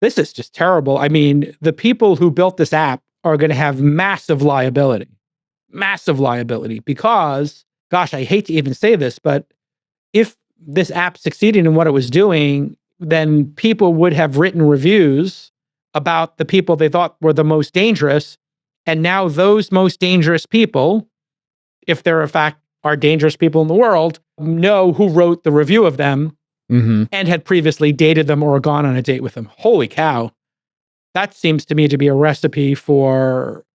this is just terrible. I mean, the people who built this app are going to have massive liability because, gosh, I hate to even say this, but if this app succeeded in what it was doing, then people would have written reviews about the people they thought were the most dangerous. And now those most dangerous people, if there in fact are dangerous people in the world, know who wrote the review of them and had previously dated them or gone on a date with them. Holy cow. That seems to me to be a recipe for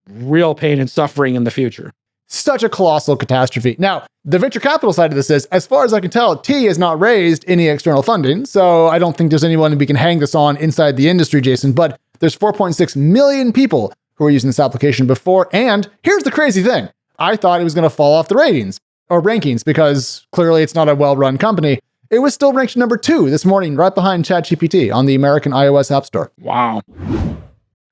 real pain and suffering in the future. Such a colossal catastrophe. Now, the venture capital side of this is, as far as I can tell, T has not raised any external funding. So I don't think there's anyone we can hang this on inside the industry, Jason, but there's 4.6 million people who are using this application before. And here's the crazy thing. I thought it was going to fall off the ratings or rankings because clearly it's not a well-run company. It was still ranked number 2 this morning, right behind ChatGPT on the American iOS App Store. Wow.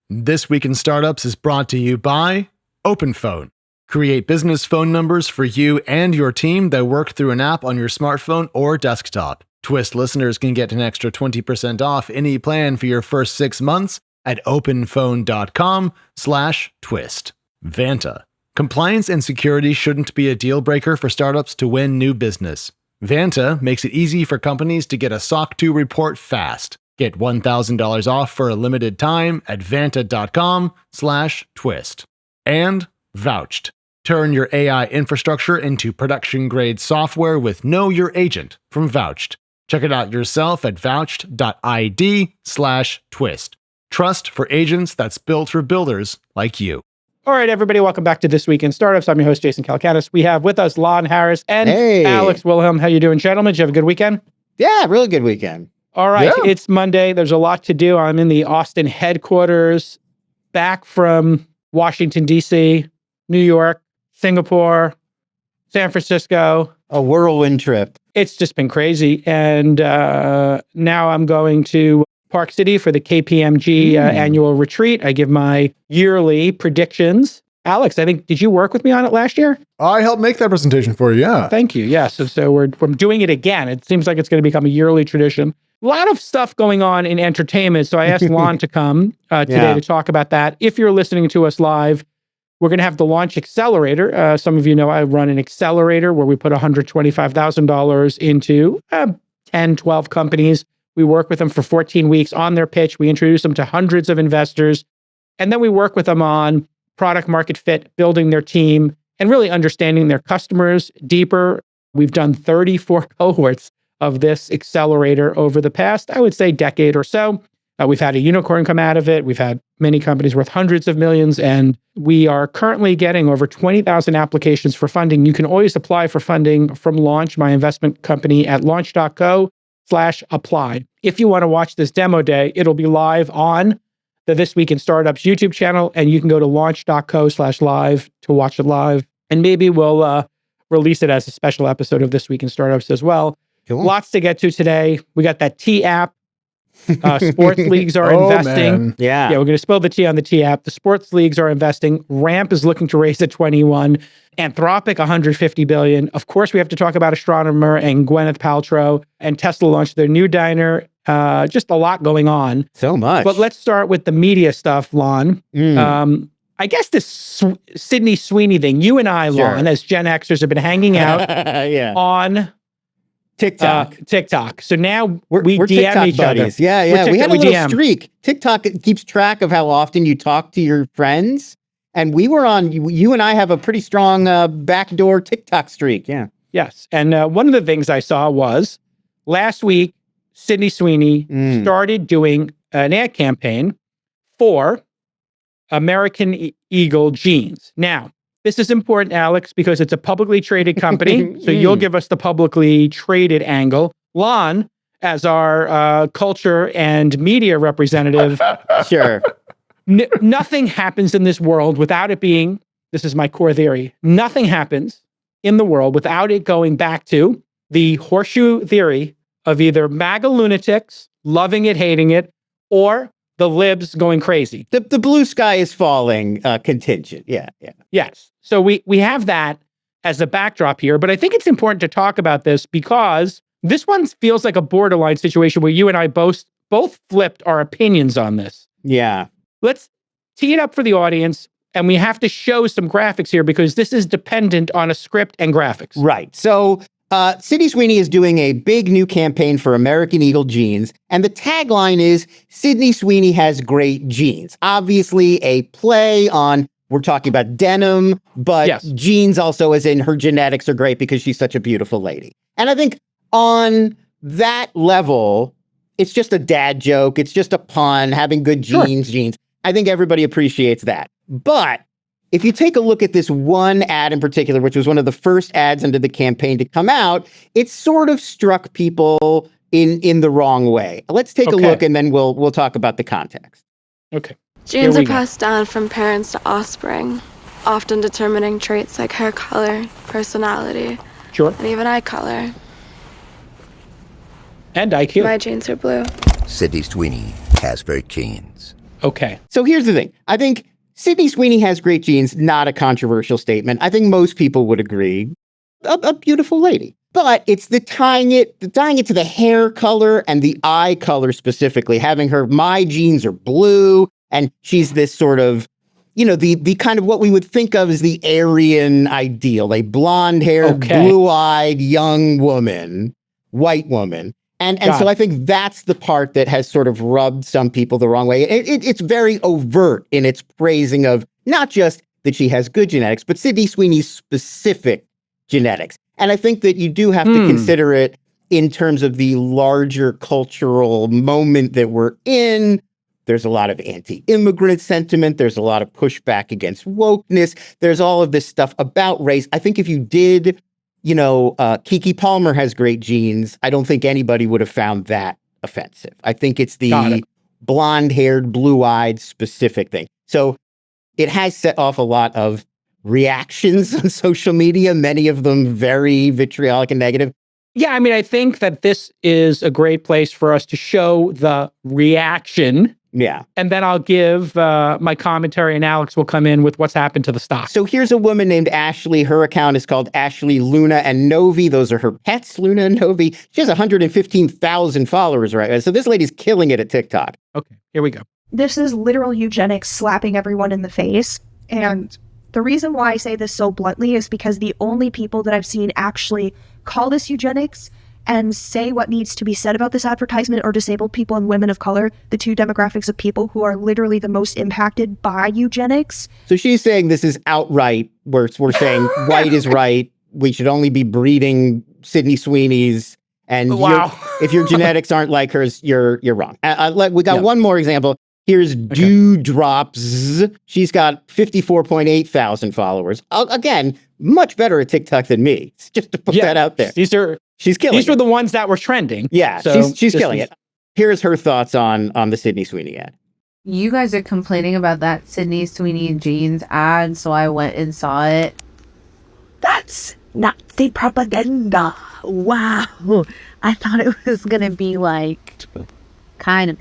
This Week in Startups is brought to you by OpenPhone. Create business phone numbers for you and your team that work through an app on your smartphone or desktop. Twist listeners can get an extra 20% off any plan for your first 6 months at openphone.com/twist. Vanta. Compliance and security shouldn't be a deal breaker for startups to win new business. Vanta makes it easy for companies to get a SOC 2 report fast. Get $1,000 off for a limited time at vanta.com/twist. And Vouched. Turn your AI infrastructure into production-grade software with Know Your Agent from Vouched. Check it out yourself at vouched.id/twist. Trust for agents that's built for builders like you. All right, everybody, welcome back to This Week in Startups. I'm your host, Jason Calacanis. We have with us Lon Harris and Alex Wilhelm. How you doing, gentlemen? Did you have a good weekend? Yeah, really good weekend. All right, It's Monday. There's a lot to do. I'm in the Austin headquarters, back from Washington, D.C., New York, Singapore, San Francisco. A whirlwind trip. It's just been crazy. And now I'm going to Park City for the KPMG annual retreat. I give my yearly predictions. Alex, I think, did you work with me on it last year? I helped make that presentation for you, yeah. Thank you. Yeah, so we're doing it again. It seems like it's going to become a yearly tradition. A lot of stuff going on in entertainment. So I asked Lon to come today to talk about that. If you're listening to us live, we're going to have the Launch Accelerator. Some of you know I run an accelerator where we put $125,000 into 10, 12 companies. We work with them for 14 weeks on their pitch. We introduce them to hundreds of investors. And then we work with them on product market fit, building their team, and really understanding their customers deeper. We've done 34 cohorts of this accelerator over the past, I would say, decade or so. We've had a unicorn come out of it. We've had many companies worth hundreds of millions, and we are currently getting over 20,000 applications for funding. You can always apply for funding from Launch, my investment company, at launch.co/apply. If you want to watch this demo day, it'll be live on the This Week in Startups YouTube channel, and you can go to launch.co/live to watch it live. And maybe we'll release it as a special episode of This Week in Startups as well. Cool. Lots to get to today. We got that T app. Sports leagues are investing. Man. Yeah. Yeah, we're going to spill the tea on the T app. The sports leagues are investing. Ramp is looking to raise at 21. Anthropic, 150 billion. Of course, we have to talk about Astronomer and Gwyneth Paltrow, and Tesla launched their new diner. Just a lot going on. So much. But let's start with the media stuff, Lon. I guess this Sydney Sweeney thing, you and I, Lon, as Gen Xers, have been hanging out on TikTok. So now we DM TikTok each buddies. other. Yeah. We had a little DM. streak. TikTok keeps track of how often you talk to your friends. And we were on, you and I have a pretty strong backdoor TikTok streak. Yeah. Yes. And one of the things I saw was last week, Sydney Sweeney started doing an ad campaign for American Eagle jeans. Now, this is important, Alex, because it's a publicly traded company. So you'll give us the publicly traded angle. Lon, as our culture and media representative. Sure. Nothing happens in this world without it being, this is my core theory, nothing happens in the world without it going back to the horseshoe theory of either MAGA lunatics loving it, hating it, or the libs going crazy. The blue sky is falling contingent. Yeah. Yes. So we have that as a backdrop here, but I think it's important to talk about this because this one feels like a borderline situation where you and I both both flipped our opinions on this. Yeah. Let's tee it up for the audience. And we have to show some graphics here because this is dependent on a script and graphics. Right. So Sydney Sweeney is doing a big new campaign for American Eagle jeans. And the tagline is, Sydney Sweeney has great jeans. Obviously a play on, we're talking about denim, but yes, jeans also as in her genetics are great because she's such a beautiful lady. And I think on that level, it's just a dad joke. It's just a pun, having good jeans. I think everybody appreciates that. But if you take a look at this one ad in particular, which was one of the first ads under the campaign to come out, it sort of struck people in the wrong way. Let's take a look and then we'll talk about the context. Okay. Genes are passed down from parents to offspring, often determining traits like hair color, personality, and even eye color. And IQ. My genes are blue. Sydney Sweeney has great genes. Okay. So here's the thing. I think Sydney Sweeney has great genes, not a controversial statement. I think most people would agree. A beautiful lady. But it's the tying it to the hair color and the eye color specifically, having my genes are blue, and she's this sort of, the kind of what we would think of as the Aryan ideal, a blonde-haired, blue-eyed young woman, white woman. And so I think that's the part that has sort of rubbed some people the wrong way. It's very overt in its praising of not just that she has good genetics, but Sydney Sweeney's specific genetics. And I think that you do have to consider it in terms of the larger cultural moment that we're in. There's a lot of anti-immigrant sentiment. There's a lot of pushback against wokeness. There's all of this stuff about race. I think if you did... Keke Palmer has great genes. I don't think anybody would have found that offensive. I think it's the blonde-haired, blue-eyed specific thing. So it has set off a lot of reactions on social media, many of them very vitriolic and negative. Yeah, I mean, I think that this is a great place for us to show the reaction. Yeah. And then I'll give my commentary, and Alex will come in with what's happened to the stock. So here's a woman named Ashley. Her account is called Ashley, Luna, and Novi. Those are her pets, Luna and Novi. She has 115,000 followers right now. So this lady's killing it at TikTok. Okay, here we go. This is literal eugenics slapping everyone in the face. And the reason why I say this so bluntly is because the only people that I've seen actually call this eugenics and say what needs to be said about this advertisement are disabled people and women of color, the two demographics of people who are literally the most impacted by eugenics. So she's saying this is outright, we're saying white is right, we should only be breeding Sydney Sweeney's, and if your genetics aren't like hers, you're wrong. We got one more example. Here's Dewdrops. She's got 54.8 thousand followers. Again, much better at TikTok than me. Just to put that out there. She's killing it. These were the ones that were trending. Yeah, so she's killing it. Here's her thoughts on the Sydney Sweeney ad. You guys are complaining about that Sydney Sweeney jeans ad, so I went and saw it. That's Nazi propaganda. Wow. I thought it was going to be like... Kind of.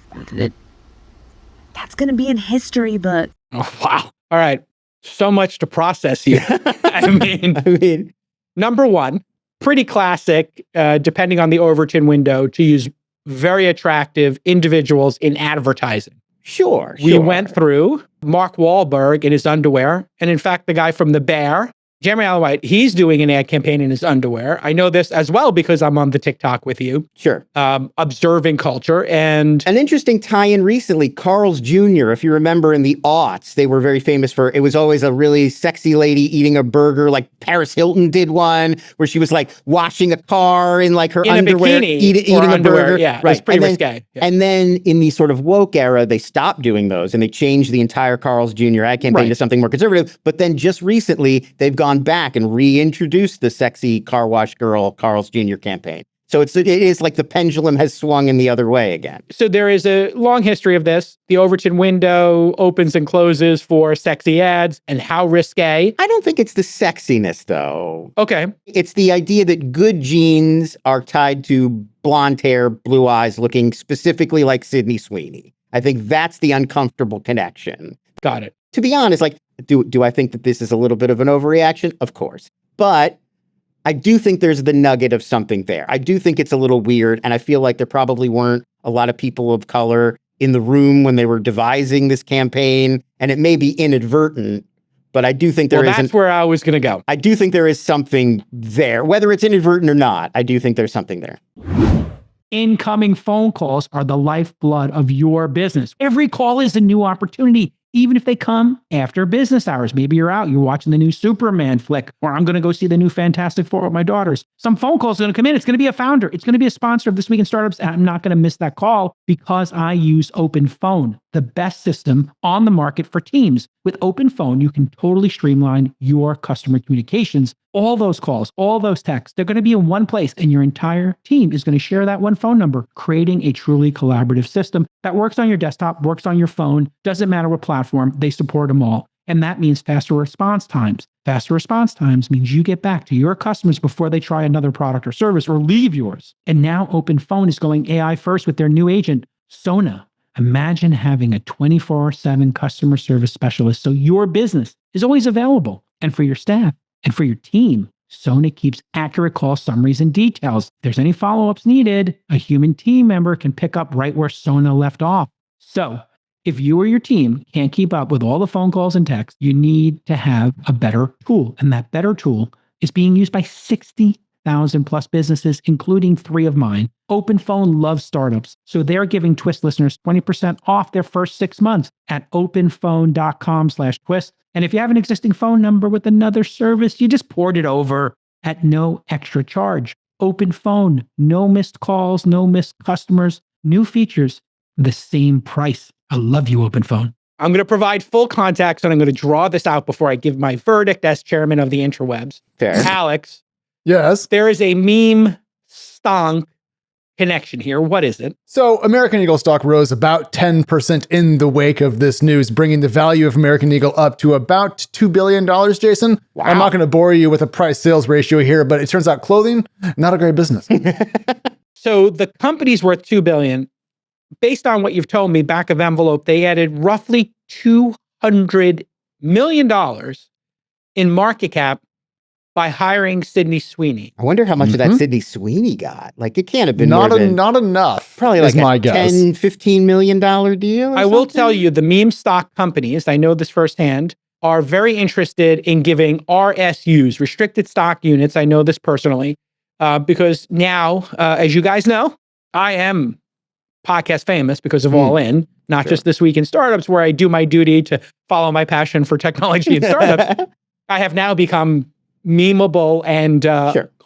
That's going to be in history book. Oh, wow. All right. So much to process here. I mean, number one, pretty classic, depending on the Overton window, to use very attractive individuals in advertising. Sure. We went through Mark Wahlberg in his underwear. And in fact, the guy from The Bear, Jeremy Allen White, he's doing an ad campaign in his underwear. I know this as well because I'm on the TikTok with you. Sure. Observing culture. And an interesting tie-in recently, Carl's Jr., if you remember in the aughts, they were very famous for, it was always a really sexy lady eating a burger, like Paris Hilton did one, where she was like washing a car in like her underwear, eating a burger. Yeah, right. It's pretty risque. Yeah. And then in the sort of woke era, they stopped doing those and they changed the entire Carl's Jr. ad campaign to something more conservative. But then just recently, they've gone back and reintroduced the sexy car wash girl Carl's Jr. campaign. So it is like the pendulum has swung in the other way again. So there is a long history of this. The Overton window opens and closes for sexy ads, and how risque. I don't think it's the sexiness, though. Okay. It's the idea that good genes are tied to blonde hair, blue eyes, looking specifically like Sydney Sweeney. I think that's the uncomfortable connection. Got it. To be honest, like, do I think that this is a little bit of an overreaction? Of course. But I do think there's the nugget of something there. I do think it's a little weird, and I feel like there probably weren't a lot of people of color in the room when they were devising this campaign, and it may be inadvertent, but I do think that's where I was going to go. I do think there is something there. Whether it's inadvertent or not, I do think there's something there. Incoming phone calls are the lifeblood of your business. Every call is a new opportunity, even if they come after business hours. Maybe you're out, you're watching the new Superman flick, or I'm going to go see the new Fantastic Four with my daughters. Some phone calls are going to come in. It's going to be a founder. It's going to be a sponsor of This Week in Startups, and I'm not going to miss that call because I use OpenPhone, the best system on the market for teams. With OpenPhone, you can totally streamline your customer communications. All those calls, all those texts, they're going to be in one place, and your entire team is going to share that one phone number, creating a truly collaborative system that works on your desktop, works on your phone, doesn't matter what platform, they support them all. And that means faster response times. Faster response times means you get back to your customers before they try another product or service or leave yours. And now OpenPhone is going AI first with their new agent, Sona. Imagine having a 24/7 customer service specialist so your business is always available. And for your staff and for your team, Sona keeps accurate call summaries and details. If there's any follow-ups needed, a human team member can pick up right where Sona left off. So if you or your team can't keep up with all the phone calls and texts, you need to have a better tool. And that better tool is being used by 60,000 plus businesses, including 3 of mine. OpenPhone loves startups, so they're giving Twist listeners 20% off their first 6 months at openphone.com/twist. And if you have an existing phone number with another service, you just port it over at no extra charge. OpenPhone, no missed calls, no missed customers, new features, the same price. I love you, OpenPhone. I'm going to provide full context, and I'm going to draw this out before I give my verdict as chairman of the Interwebs. Fair. Alex. Yes. There is a meme stonk connection here. What is it? So American Eagle stock rose about 10% in the wake of this news, bringing the value of American Eagle up to about $2 billion, Jason. Wow. I'm not going to bore you with a price sales ratio here, but it turns out clothing, not a great business. So the company's worth $2 billion. Based on what you've told me, back of envelope, they added roughly $200 million in market cap by hiring Sydney Sweeney. I wonder how much of that Sydney Sweeney got. Like, it can't have been not enough. Probably like a $10, $15 million deal. I will tell you, the meme stock companies, I know this firsthand, are very interested in giving RSUs, restricted stock units. I know this personally, because now, as you guys know, I am podcast famous because of All In, not just This Week in Startups, where I do my duty to follow my passion for technology and startups. I have now become memeable and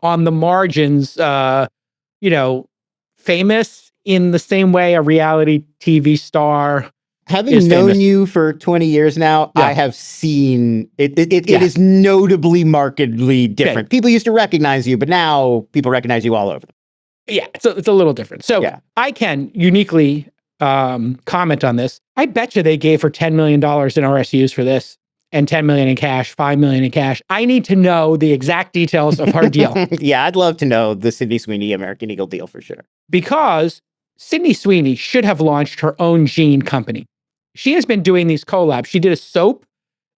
on the margins, famous in the same way a reality TV star. Having known you for 20 years now, I have seen it. It is notably, markedly different. People used to recognize you, but now people recognize you all over them. Yeah, it's a little different. So I can uniquely comment on this. I bet you they gave her $10 million in RSUs for this and $10 million in cash, $5 million in cash. I need to know the exact details of her deal. Yeah, I'd love to know the Sydney Sweeney American Eagle deal for sure. Because Sydney Sweeney should have launched her own jean company. She has been doing these collabs. She did a soap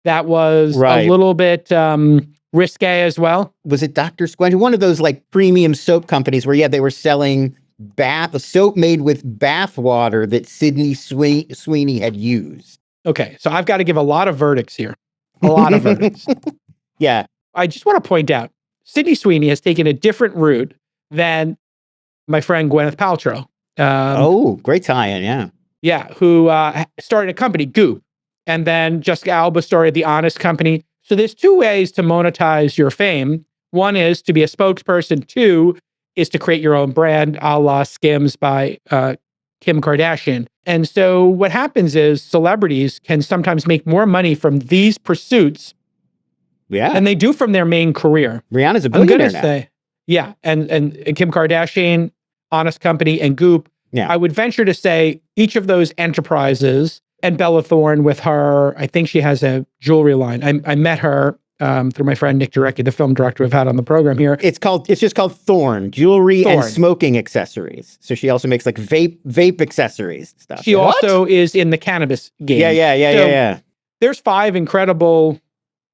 that was a little bit risque as well. Was it Dr. Squench? One of those like premium soap companies where, they were selling a soap made with bath water that Sydney Sweeney had used. Okay, so I've got to give a lot of verdicts here. A lot of verdicts. Yeah. I just want to point out, Sydney Sweeney has taken a different route than my friend Gwyneth Paltrow. Great tie-in, yeah. Yeah, who started a company, Goop, and then Jessica Alba started The Honest Company. So there's 2 ways to monetize your fame. One is to be a spokesperson. 2 is to create your own brand, a la Skims by Kim Kardashian. And so what happens is celebrities can sometimes make more money from these pursuits than they do from their main career. Rihanna's a billionaire now. Yeah, and Kim Kardashian, Honest Company, and Goop. Yeah. I would venture to say each of those enterprises, and Bella Thorne with her, I think she has a jewelry line. I met her through my friend Nick Jarecki, the film director we've had on the program here. It's just called Thorne, jewelry and smoking accessories. So she also makes like vape accessories stuff. She also is in the cannabis game. Yeah. There's 5 incredible,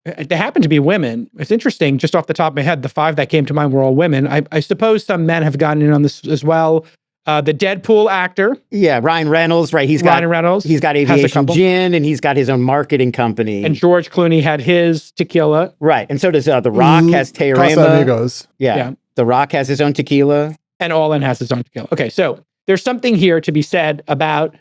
they happen to be women. It's interesting, just off the top of my head, the 5 that came to mind were all women. I suppose some men have gotten in on this as well. The Deadpool actor. Yeah, Ryan Reynolds, right? Ryan Reynolds. He's got Aviation Gin, and he's got his own marketing company. And George Clooney had his tequila. Right, and so does The Rock has Teorema. Yeah, The Rock has his own tequila. And All In has his own tequila. Okay, so there's something here to be said about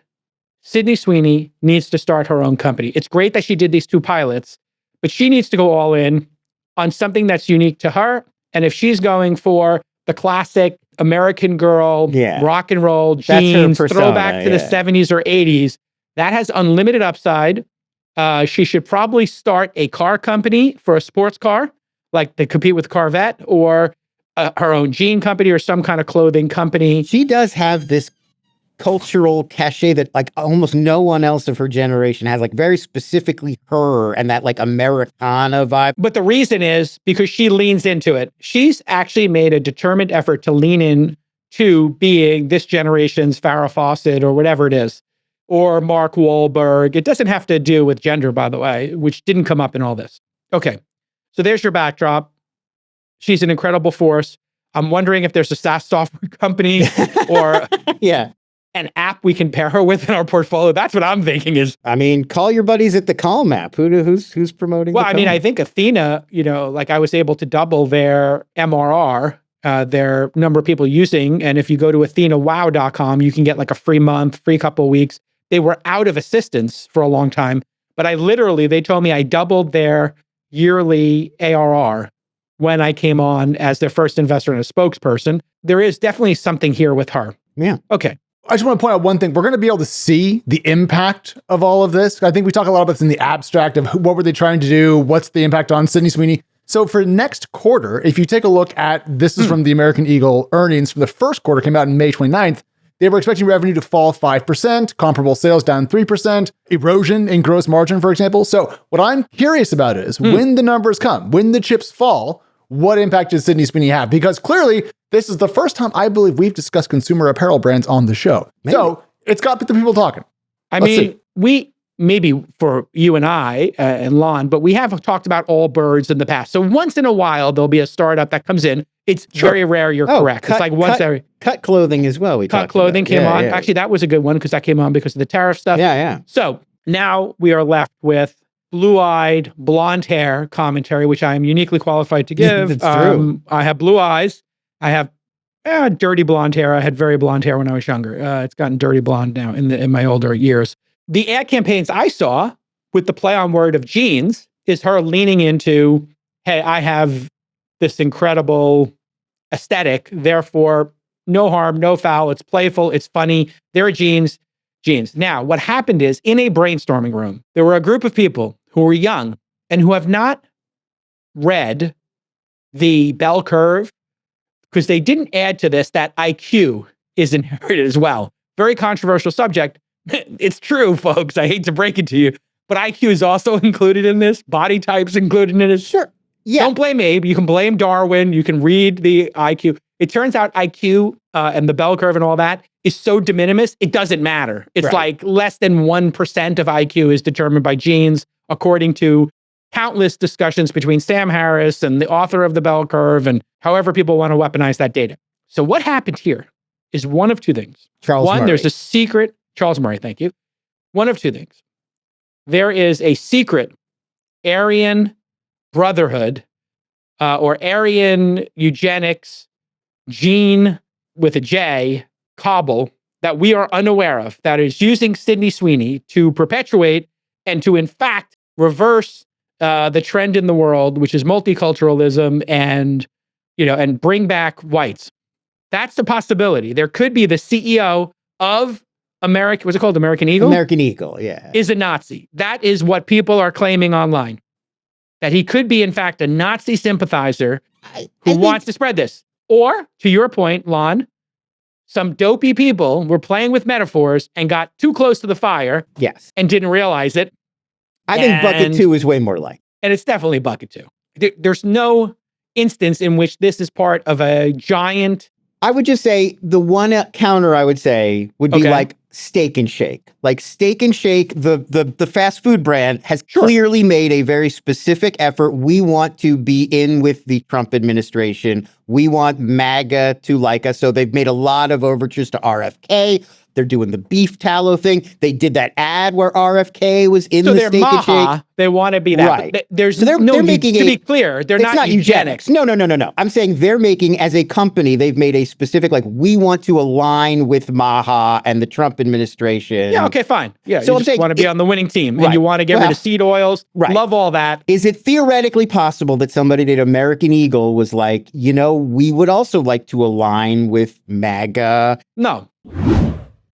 Sydney Sweeney needs to start her own company. It's great that she did these 2 pilots, but she needs to go all in on something that's unique to her. And if she's going for the classic American girl, rock and roll, jeans, throwback to the 70s or 80s, that has unlimited upside. She should probably start a car company for a sports car, like to compete with Corvette, or her own jean company or some kind of clothing company. She does have this cultural cachet that like almost no one else of her generation has, like very specifically her and that like Americana vibe. But the reason is because she leans into it. She's actually made a determined effort to lean in to being this generation's Farrah Fawcett or whatever it is, or Mark Wahlberg. It doesn't have to do with gender, by the way, which didn't come up in all this. Okay, so there's your backdrop. She's an incredible force. I'm wondering if there's a SaaS software company or an app we can pair her with in our portfolio. That's what I'm thinking is. I mean, call your buddies at the Calm app. Who's promoting? Well, I mean, I think Athena, like I was able to double their MRR, their number of people using. And if you go to athenawow.com, you can get like a free month, free couple of weeks. They were out of assistance for a long time, but they told me I doubled their yearly ARR when I came on as their first investor and a spokesperson. There is definitely something here with her. Yeah. Okay. I just want to point out one thing. We're going to be able to see the impact of all of this. I think we talk a lot about this in the abstract of what were they trying to do? What's the impact on Sydney Sweeney? So for next quarter, if you take a look at, this is from the American Eagle earnings from the first quarter, came out in May 29th. They were expecting revenue to fall 5%, comparable sales down 3%, erosion in gross margin, for example. So what I'm curious about is when the numbers come, when the chips fall, what impact does Sydney Sweeney have? Because clearly, this is the first time I believe we've discussed consumer apparel brands on the show. Maybe. So it's got the people talking. We maybe for you and I and Lon, but we have talked about Allbirds in the past. So once in a while, there'll be a startup that comes in. It's very rare. You're correct. It's like once every Cut Clothing as well. Cut Clothing came on. Yeah. Actually, that was a good one because that came on because of the tariff stuff. Yeah. So now we are left with blue-eyed, blonde hair commentary, which I am uniquely qualified to give. That's true. I have blue eyes. I have dirty blonde hair. I had very blonde hair when I was younger. It's gotten dirty blonde now in my older years. The ad campaigns I saw with the play on word of jeans is her leaning into, hey, I have this incredible aesthetic, therefore no harm, no foul. It's playful. It's funny. There are jeans. Now, what happened is in a brainstorming room, there were a group of people who were young and who have not read the bell curve because they didn't add to this that IQ is inherited as well. Very controversial subject. It's true, folks. I hate to break it to you, but IQ is also included in this. Body types included in this. Sure. Yeah. Don't blame Abe. You can blame Darwin. You can read the IQ. It turns out IQ and the bell curve and all that is so de minimis, it doesn't matter. It's like less than 1% of IQ is determined by genes, according to countless discussions between Sam Harris and the author of the bell curve and however people want to weaponize that data. So what happened here is one of two things. Charles Murray. There's a secret, Charles Murray, thank you. One of two things. There is a secret Aryan Brotherhood or Aryan eugenics gene with a J, cabal, that we are unaware of, that is using Sydney Sweeney to perpetuate and to, in fact, reverse the trend in the world, which is multiculturalism and bring back whites. That's the possibility. There could be the CEO of American, what's it called? American Eagle? American Eagle, yeah. Is a Nazi. That is what people are claiming online. That he could be, in fact, a Nazi sympathizer who wants to spread this. Or, to your point, Lon, some dopey people were playing with metaphors and got too close to the fire. Yes. And didn't realize it. I think bucket 2 is way more like. And it's definitely bucket 2. There's no instance in which this is part of a giant. I would just say the one counter I would say would be like Steak and Shake. Like Steak and Shake, the fast food brand has clearly made a very specific effort. We want to be in with the Trump administration. We want MAGA to like us. So they've made a lot of overtures to RFK. They're doing the beef tallow thing. They did that ad where RFK was in the Steak and Shake. They want to be that. Right. But they're making to be clear, they're not eugenics. No. I'm saying they're making, as a company, they've made a specific, like, we want to align with MAHA and the Trump administration. Yeah, okay, fine. Yeah, so you just want to be on the winning team, and you want to get rid of seed oils. Right. Love all that. Is it theoretically possible that somebody named American Eagle was like, we would also like to align with MAGA? No.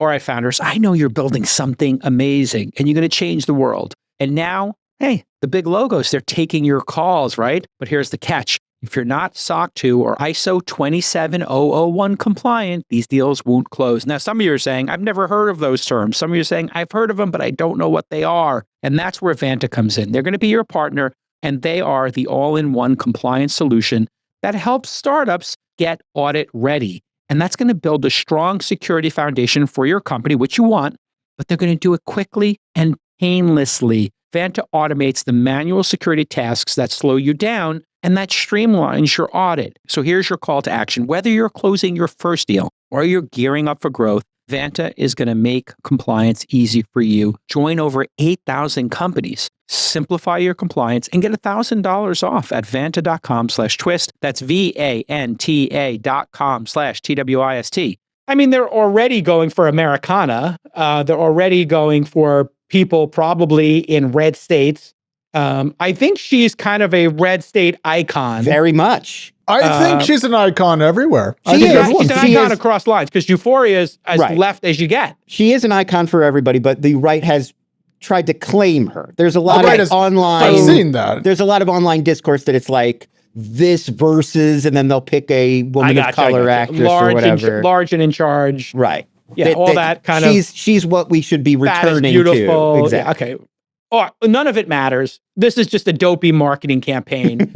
All right, founders, I know you're building something amazing and you're going to change the world. And now, hey, the big logos, they're taking your calls, right? But here's the catch. If you're not SOC 2 or ISO 27001 compliant, these deals won't close. Now, some of you are saying, I've never heard of those terms. Some of you are saying, I've heard of them, but I don't know what they are. And that's where Vanta comes in. They're going to be your partner, and they are the all-in-one compliance solution that helps startups get audit ready. And that's going to build a strong security foundation for your company, which you want, but they're going to do it quickly and painlessly. Vanta automates the manual security tasks that slow you down, and that streamlines your audit. So here's your call to action. Whether you're closing your first deal or you're gearing up for growth, Vanta is going to make compliance easy for you. Join over 8,000 companies. Simplify your compliance and get $1,000 off at vanta.com/twist. That's VANTA.com/TWIST. I mean, they're already going for Americana. They're already going for people probably in red states. I think she's kind of a red state icon. Very much. I think she's an icon everywhere. She's an icon across lines because Euphoria is as left as you get. She is an icon for everybody, but the right has tried to claim her. There's a lot of online. I've seen that. There's a lot of online discourse that it's like this versus, and then they'll pick a woman of color actress or whatever. Large and in charge. Right. Yeah, that kind of. She's what we should be returning beautiful. to. Exactly. Yeah, okay. Oh, none of it matters. This is just a dopey marketing campaign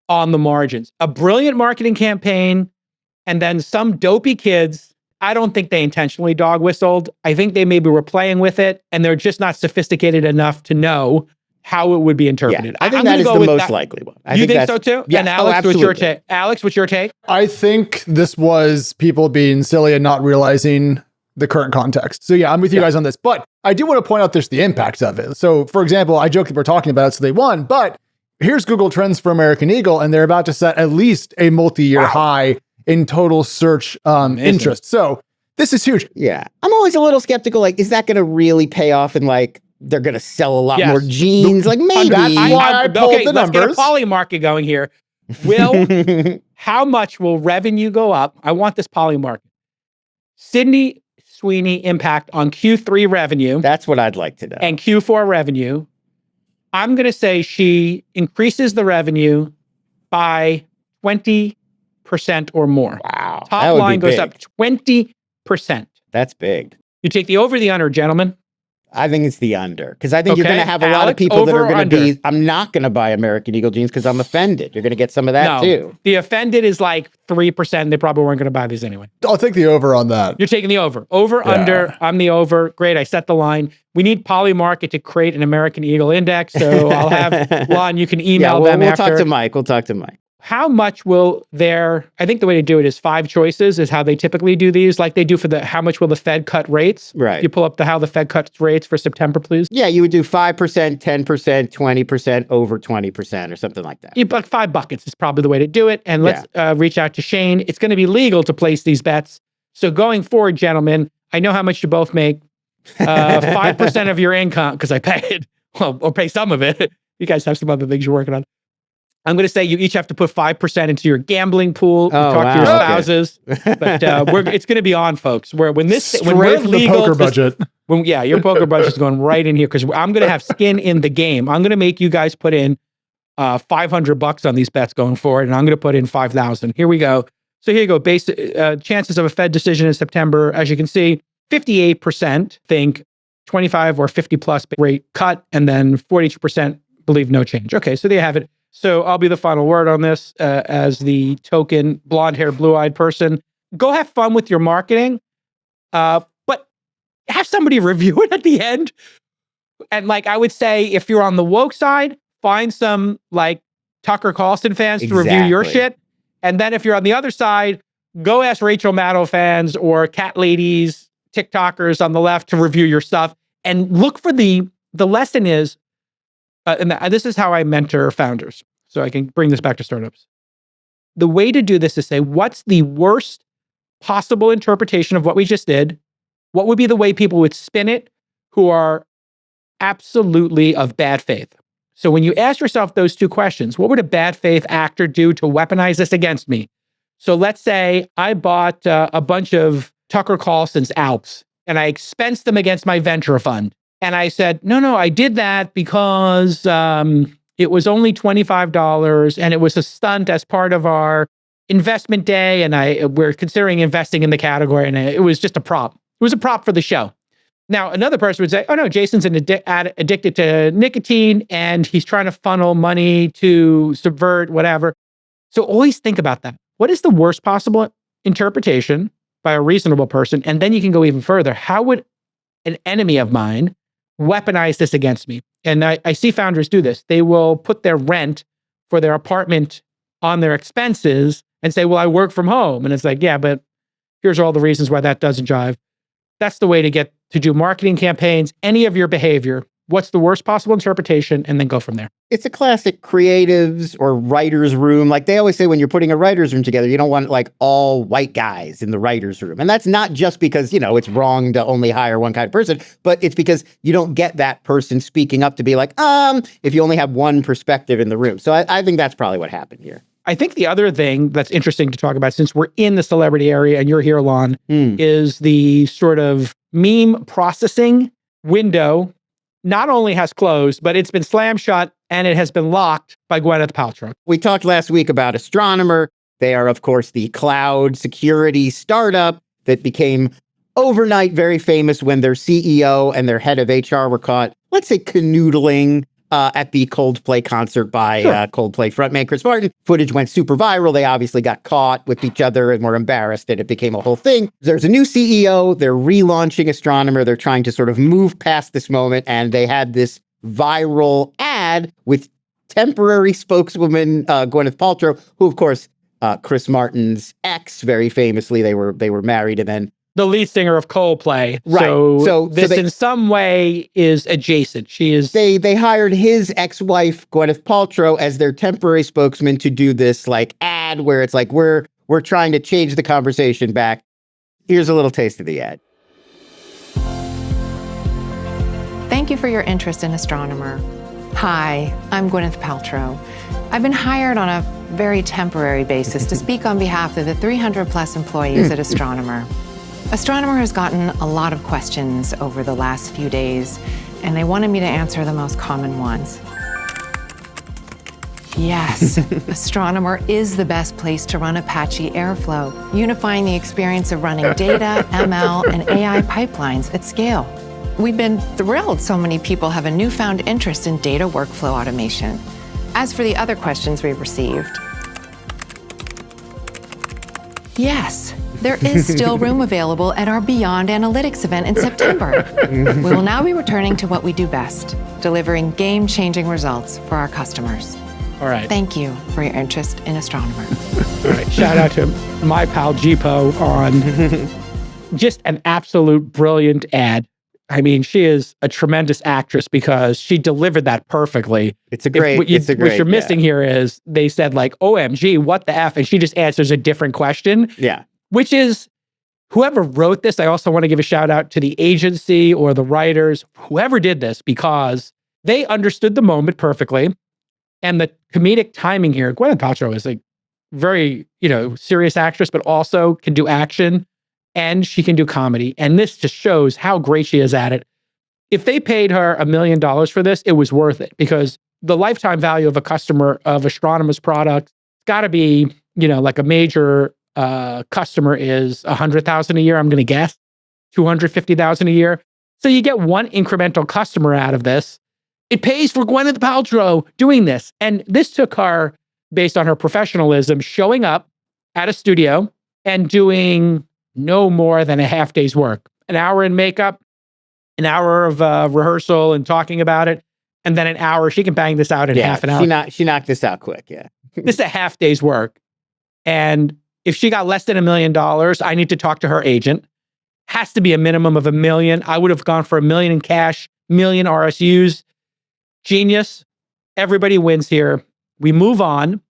on the margins. A brilliant marketing campaign, and then some dopey kids. I don't think they intentionally dog whistled. I think they maybe were playing with it, and they're just not sophisticated enough to know how it would be interpreted. Yeah, I think that is the most likely one. You think so too? Yeah. And Alex, what's your take? Alex, what's your take? I think this was people being silly and not realizing the current context. So yeah, I'm with you guys on this. But I do want to point out there's the impact of it. So for example, I joke that we're talking about it, so they won. But here's Google Trends for American Eagle, and they're about to set at least a multi-year high in total search interest. So this is huge. Yeah. I'm always a little skeptical. Like, is that going to really pay off and like they're going to sell a lot more jeans? Like maybe. That's why I pulled the numbers. Let's get a poly market going here. How much will revenue go up? I want this poly market. Sydney Sweeney impact on Q3 revenue. That's what I'd like to know. And Q4 revenue. I'm going to say she increases the revenue by 20% or more. Wow. Top line goes up 20%. That's big. You take the over, the under, gentlemen. I think it's the under, because I think you're going to have a lot of people that are going to be, I'm not going to buy American Eagle jeans because I'm offended. You're going to get some of that too. The offended is like 3%. They probably weren't going to buy these anyway. I'll take the over on that. You're taking the over. Under, I'm the over. Great, I set the line. We need Polymarket to create an American Eagle index, so I'll have Lon, you can email them after. We'll talk to Mike. How much will I think the way to do it is 5 choices is how they typically do these, like they do for how much will the Fed cut rates? Right. You pull up how the Fed cuts rates for September, please. Yeah, you would do 5%, 10%, 20%, over 20% or something like that. Like 5 buckets is probably the way to do it. And let's reach out to Shane. It's going to be legal to place these bets. So going forward, gentlemen, I know how much you both make. 5% of your income, because I pay it, or pay some of it. You guys have some other things you're working on. I'm going to say you each have to put 5% into your gambling pool. Talk to your spouses, but it's going to be on, folks. When we're legal, poker budget. Your poker budget is going right in here because I'm going to have skin in the game. I'm going to make you guys put in $500 on these bets going forward, and I'm going to put in 5,000. Here we go. So here you go. Chances of a Fed decision in September, as you can see, 58% think 25 or 50 plus rate cut, and then 42% believe no change. Okay, so there you have it. So I'll be the final word on this as the token blonde-haired, blue-eyed person. Go have fun with your marketing. But have somebody review it at the end. And like, I would say, if you're on the woke side, find some like Tucker Carlson fans to review your shit. And then if you're on the other side, go ask Rachel Maddow fans or cat ladies, TikTokers on the left to review your stuff. And look for the lesson is, and this is how I mentor founders. So I can bring this back to startups. The way to do this is say, what's the worst possible interpretation of what we just did? What would be the way people would spin it who are absolutely of bad faith? So when you ask yourself those two questions, what would a bad faith actor do to weaponize this against me? So let's say I bought a bunch of Tucker Carlson's Alps and I expensed them against my venture fund. And I said, no, I did that because it was only $25 and it was a stunt as part of our investment day. And we're considering investing in the category. And it was just a prop. It was a prop for the show. Now, another person would say, oh no, Jason's addicted to nicotine and he's trying to funnel money to subvert whatever. So always think about that. What is the worst possible interpretation by a reasonable person? And then you can go even further. How would an enemy of mine weaponize this against me? And I see founders do this. They will put their rent for their apartment on their expenses and say, well, I work from home. And it's like, yeah, but here's all the reasons why that doesn't jive. That's the way to do marketing campaigns, any of your behavior. What's the worst possible interpretation? And then go from there. It's a classic creatives or writer's room. Like they always say, when you're putting a writer's room together, you don't want like all white guys in the writer's room. And that's not just because, it's wrong to only hire one kind of person, but it's because you don't get that person speaking up to be like, if you only have one perspective in the room. So I think that's probably what happened here. I think the other thing that's interesting to talk about, since we're in the celebrity area and you're here, Lon, is the sort of meme processing window not only has closed, but it's been slammed shut and it has been locked by Gwyneth Paltrow. We talked last week about Astronomer. They are, of course, the cloud security startup that became overnight very famous when their CEO and their head of HR were caught, let's say, canoodling at the Coldplay concert by Coldplay frontman Chris Martin. Footage went super viral. They obviously got caught with each other and were embarrassed and it became a whole thing. There's a new CEO. They're relaunching Astronomer. They're trying to sort of move past this moment. And they had this viral ad with temporary spokeswoman Gwyneth Paltrow, who, of course, Chris Martin's ex, very famously, they were married and then the lead singer of Coldplay. Right. So this in some way is adjacent. She is. They hired his ex-wife, Gwyneth Paltrow, as their temporary spokesman to do this like ad where it's like, we're trying to change the conversation back. Here's a little taste of the ad. Thank you for your interest in Astronomer. Hi, I'm Gwyneth Paltrow. I've been hired on a very temporary basis to speak on behalf of the 300 plus employees at Astronomer. Astronomer has gotten a lot of questions over the last few days, and they wanted me to answer the most common ones. Yes, Astronomer is the best place to run Apache Airflow, unifying the experience of running data, ML, and AI pipelines at scale. We've been thrilled so many people have a newfound interest in data workflow automation. As for the other questions we've received, yes, there is still room available at our Beyond Analytics event in September. We will now be returning to what we do best, delivering game-changing results for our customers. All right. Thank you for your interest in Astronomer. All right. Shout out to my pal Jipo on just an absolute brilliant ad. I mean, she is a tremendous actress because she delivered that perfectly. What you're missing here is they said like, OMG, what the F? And she just answers a different question. Yeah. Which is, whoever wrote this, I also want to give a shout out to the agency or the writers, whoever did this, because they understood the moment perfectly. And the comedic timing here, Gwyneth Paltrow is a very, serious actress, but also can do action and she can do comedy. And this just shows how great she is at it. If they paid her $1 million for this, it was worth it because the lifetime value of a customer of Astronomer's product got to be, like a major customer is $100,000 a year, I'm going to guess, $250,000 a year. So you get one incremental customer out of this. It pays for Gwyneth Paltrow doing this. And this took her, based on her professionalism, showing up at a studio and doing no more than a half day's work. An hour in makeup, an hour of rehearsal and talking about it, and then an hour. She can bang this out in half an hour. She knocked this out quick, yeah. This is a half day's work. And if she got less than $1 million, I need to talk to her agent. Has to be a minimum of $1 million. I would have gone for $1 million in cash, $1 million RSUs. Genius. Everybody wins here. We move on.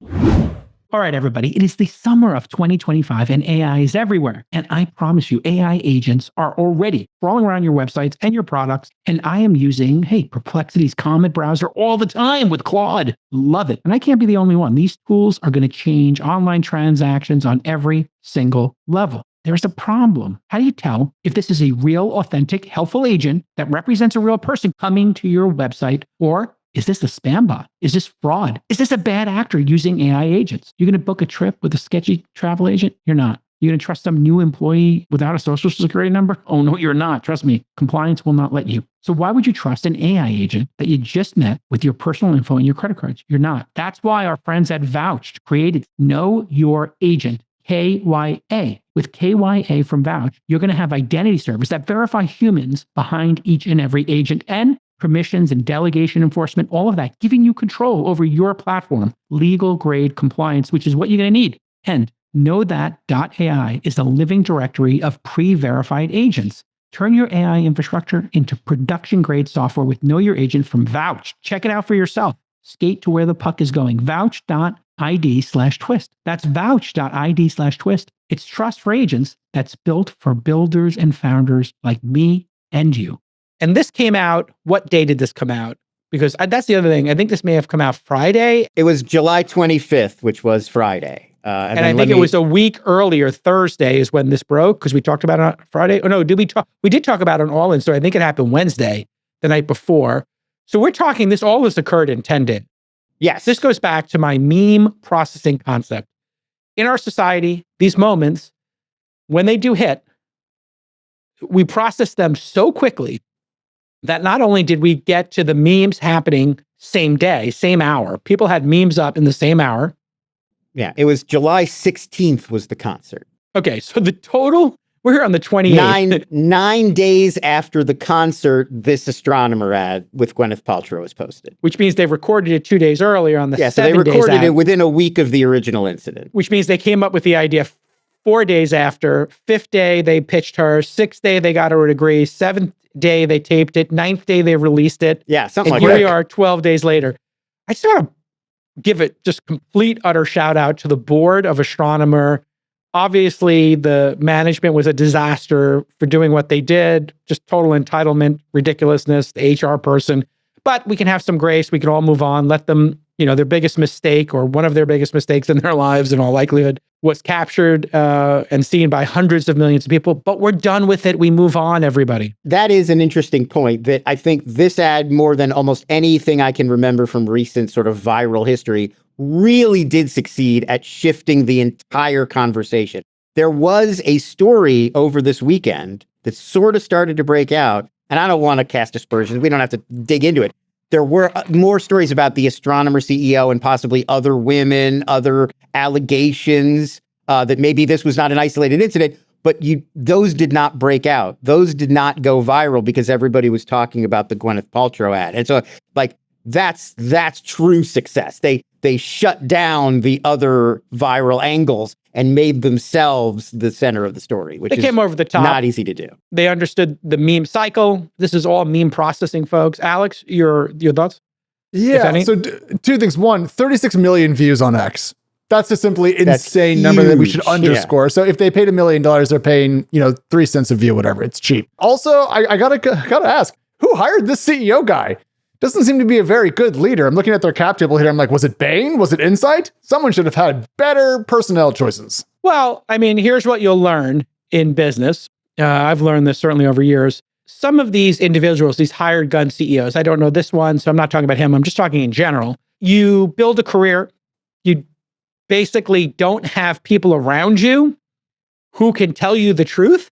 All right, everybody, it is the summer of 2025 and AI is everywhere. And I promise you, AI agents are already crawling around your websites and your products. And I am using, Perplexity's Comet browser all the time with Claude. Love it. And I can't be the only one. These tools are going to change online transactions on every single level. There's a problem. How do you tell if this is a real, authentic, helpful agent that represents a real person coming to your website, or is this a spam bot? Is this fraud? Is this a bad actor using AI agents? You're going to book a trip with a sketchy travel agent? You're not. You're going to trust some new employee without a social security number? Oh, no, you're not. Trust me. Compliance will not let you. So why would you trust an AI agent that you just met with your personal info and your credit cards? You're not. That's why our friends at Vouched created Know Your Agent, KYA. With KYA from Vouched, you're going to have identity servers that verify humans behind each and every agent, and permissions and delegation enforcement, all of that, giving you control over your platform, legal grade compliance, which is what you're going to need. And KnowThat.ai is a living directory of pre-verified agents. Turn your AI infrastructure into production grade software with Know Your Agent from Vouched. Check it out for yourself. Skate to where the puck is going. Vouched.id/twist. That's Vouched.id/twist. It's trust for agents that's built for builders and founders like me and you. And this came out, what day did this come out? Because that's the other thing. I think this may have come out Friday. It was July 25th, which was Friday. And I think it was a week earlier, Thursday is when this broke, because we talked about it on Friday. Oh, no, we did talk about it on All In, so I think it happened Wednesday, the night before. So we're talking, all this occurred in 10 days. Yes. This goes back to my meme processing concept. In our society, these moments, when they do hit, we process them so quickly that not only did we get to the memes happening same day, same hour, people had memes up in the same hour. Yeah, it was July 16th was the concert. Okay, so the total, we're here on the 28th. Nine days after the concert, this Astronomer ad with Gwyneth Paltrow was posted. Which means they recorded it 2 days earlier on the 7 days. Yeah, so they recorded it within a week of the original incident. Which means they came up with the idea 4 days after. 5th day, they pitched her. 6th day, they got her to agree. 7th day, they taped it. 9th day, they released it. Yeah, something like that. And here we are 12 days later. I just want to give it just complete, utter shout out to the board of Astronomer. Obviously, the management was a disaster for doing what they did. Just total entitlement, ridiculousness, the HR person. But we can have some grace. We can all move on. Let them, their biggest mistake, or one of their biggest mistakes in their lives in all likelihood, was captured and seen by hundreds of millions of people. But we're done with it. We move on, everybody. That is an interesting point, that I think this ad, more than almost anything I can remember from recent sort of viral history, really did succeed at shifting the entire conversation. There was a story over this weekend that sort of started to break out, and I don't want to cast aspersions. We don't have to dig into it. There were more stories about the Astronomer CEO and possibly other women, other allegations that maybe this was not an isolated incident, but those did not break out. Those did not go viral because everybody was talking about the Gwyneth Paltrow ad. And so, that's true success. They shut down the other viral angles and made themselves the center of the story, which came over the top. Not easy to do. They understood the meme cycle. This is all meme processing, folks. Alex, your thoughts? Yeah, so two things. One, 36 million views on X. That's a simply insane number that we should underscore. Yeah. So if they paid $1 million, they're paying, 3 cents a view, whatever. It's cheap. Also, I gotta ask, who hired this CEO guy? Doesn't seem to be a very good leader. I'm looking at their cap table here. I'm like, was it Bain? Was it Insight? Someone should have had better personnel choices. Well, I mean, here's what you'll learn in business. I've learned this certainly over years. Some of these individuals, these hired gun CEOs, I don't know this one, so I'm not talking about him. I'm just talking in general. You build a career. You basically don't have people around you who can tell you the truth.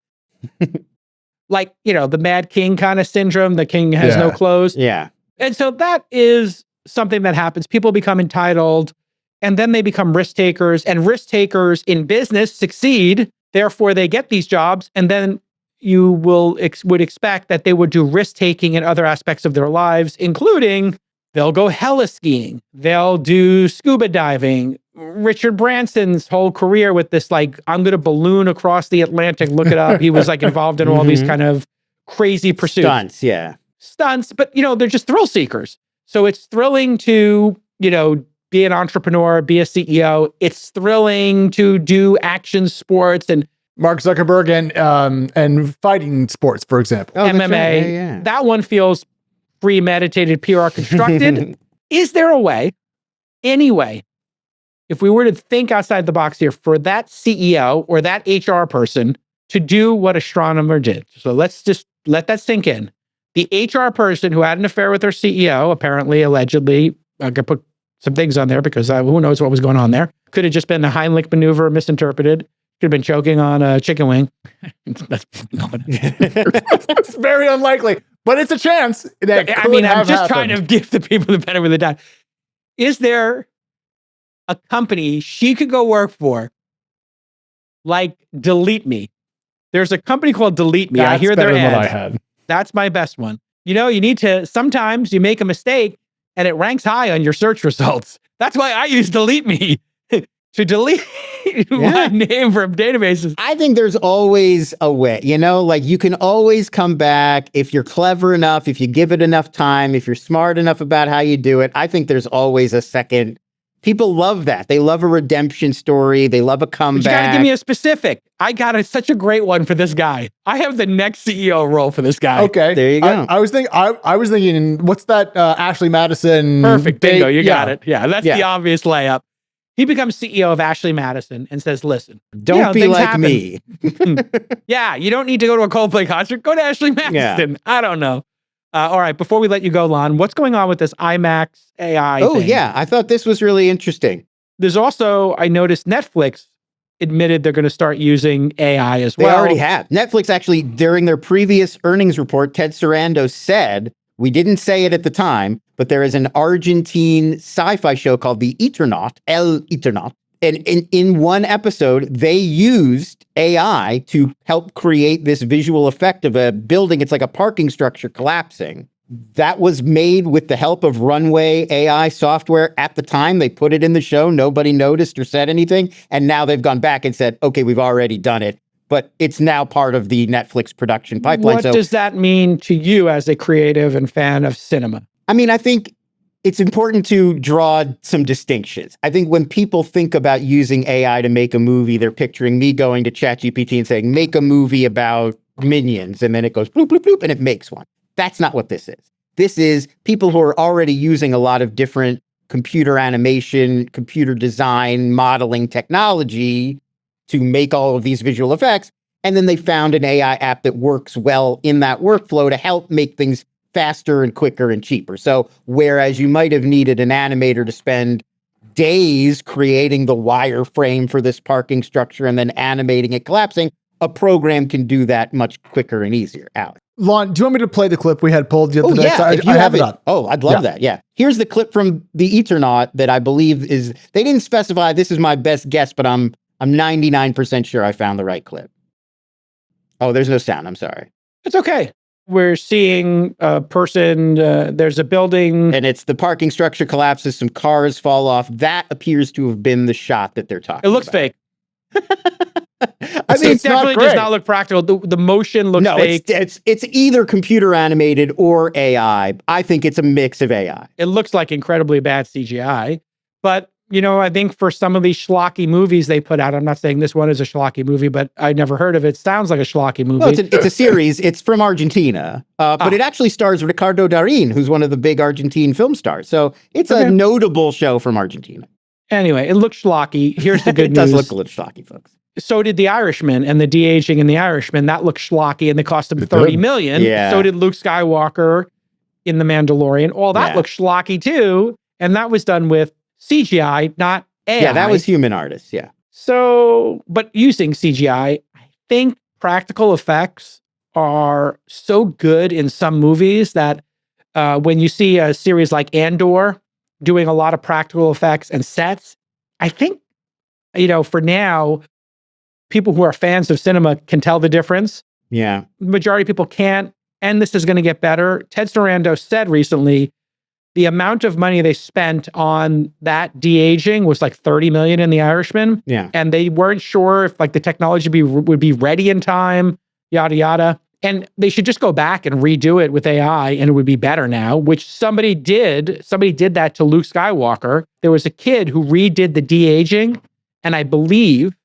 Like, the Mad King kind of syndrome. The king has no clothes. Yeah. And so that is something that happens. People become entitled, and then they become risk takers, and risk takers in business succeed. Therefore, they get these jobs. And then, you would expect that they would do risk-taking in other aspects of their lives, including they'll go heli-skiing, they'll do scuba diving. Richard Branson's whole career with this, like, I'm going to balloon across the Atlantic, look it up. He was like involved in all these kind of crazy pursuits. Stunts, yeah. Stunts, but, they're just thrill seekers. So it's thrilling to, be an entrepreneur, be a CEO. It's thrilling to do action sports and Mark Zuckerberg and fighting sports, for example. MMA. Right. Yeah. That one feels premeditated, PR constructed. Is there a way, anyway, if we were to think outside the box here, for that CEO or that HR person to do what Astronomer did? So let's just let that sink in. The HR person who had an affair with their CEO, apparently, allegedly, I could put some things on there because who knows what was going on there. Could have just been the Heimlich maneuver misinterpreted. Could have been choking on a chicken wing. It's very unlikely, but it's a chance. I'm just trying to give the people the benefit of the doubt. Is there a company she could go work for, like Delete Me? There's a company called Delete Me. I hear their ads. What I had. That's my best one. You need to, sometimes you make a mistake and it ranks high on your search results. That's why I use Delete Me to delete my name from databases. I think there's always a way, like you can always come back if you're clever enough, if you give it enough time, if you're smart enough about how you do it. I think there's always a second. People love that. They love a redemption story. They love a comeback. But you gotta give me a specific. I got such a great one for this guy. I have the next CEO role for this guy. Okay, there you go. I was thinking, what's that? Ashley Madison. Perfect. Bingo. You got it. Yeah, that's the obvious layup. He becomes CEO of Ashley Madison and says, "Listen, don't be like me." Yeah, you don't need to go to a Coldplay concert. Go to Ashley Madison. Yeah. I don't know. All right, before we let you go, Lon, what's going on with this IMAX AI thing? Yeah, I thought this was really interesting. There's also, I noticed Netflix admitted they're going to start using AI as well. They already have. Netflix actually, during their previous earnings report, Ted Sarandos said, we didn't say it at the time, but there is an Argentine sci-fi show called The Eternaut, El Eternaut. And in one episode, they used AI to help create this visual effect of a building. It's like a parking structure collapsing. That was made with the help of Runway AI software at the time. They put it in the show. Nobody noticed or said anything. And now they've gone back and said, okay, we've already done it. But it's now part of the Netflix production pipeline. What does that mean to you as a creative and fan of cinema? I mean, I think it's important to draw some distinctions. I think when people think about using AI to make a movie, they're picturing me going to ChatGPT and saying, make a movie about minions. And then it goes bloop, bloop, bloop, and it makes one. That's not what this is. This is people who are already using a lot of different computer animation, computer design, modeling technology to make all of these visual effects. And then they found an AI app that works well in that workflow to help make things faster and quicker and cheaper. So whereas you might have needed an animator to spend days creating the wireframe for this parking structure and then animating it collapsing, a program can do that much quicker and easier. Alex. Lon, do you want me to play the clip we had pulled the other day? Yeah, if you have it up. Oh, I'd love that. Yeah. Here's the clip from The Eternaut that I believe is, they didn't specify this is my best guess, but I'm 99% sure I found the right clip. Oh, there's no sound. I'm sorry. It's okay. We're seeing a person, there's a building. And it's the parking structure collapses, some cars fall off. That appears to have been the shot that they're talking about. It looks fake. I mean, it definitely does not look practical. The motion looks fake. It's either computer animated or AI. I think it's a mix of AI. It looks like incredibly bad CGI. But, I think for some of these schlocky movies they put out, I'm not saying this one is a schlocky movie, but I never heard of it. Sounds like a schlocky movie. Well, it's a series. It's from Argentina. But it actually stars Ricardo Darín, who's one of the big Argentine film stars. So it's a notable show from Argentina. Anyway, it looks schlocky. Here's the good news. It does look a little schlocky, folks. So did The Irishman and the de-aging in The Irishman. That looked schlocky and they cost him $30 million. Yeah. So did Luke Skywalker in The Mandalorian. All that looked schlocky too. And that was done with CGI, not AI. Yeah, that was human artists, yeah. So, but using CGI, I think practical effects are so good in some movies that when you see a series like Andor doing a lot of practical effects and sets, I think, for now, people who are fans of cinema can tell the difference. Yeah. Majority of people can't, and this is going to get better. Ted Sarandos said recently the amount of money they spent on that de-aging was like $30 million in The Irishman. Yeah. And they weren't sure if like the technology would be ready in time, yada, yada. And they should just go back and redo it with AI and it would be better now, which somebody did. Somebody did that to Luke Skywalker. There was a kid who redid the de-aging, and I believe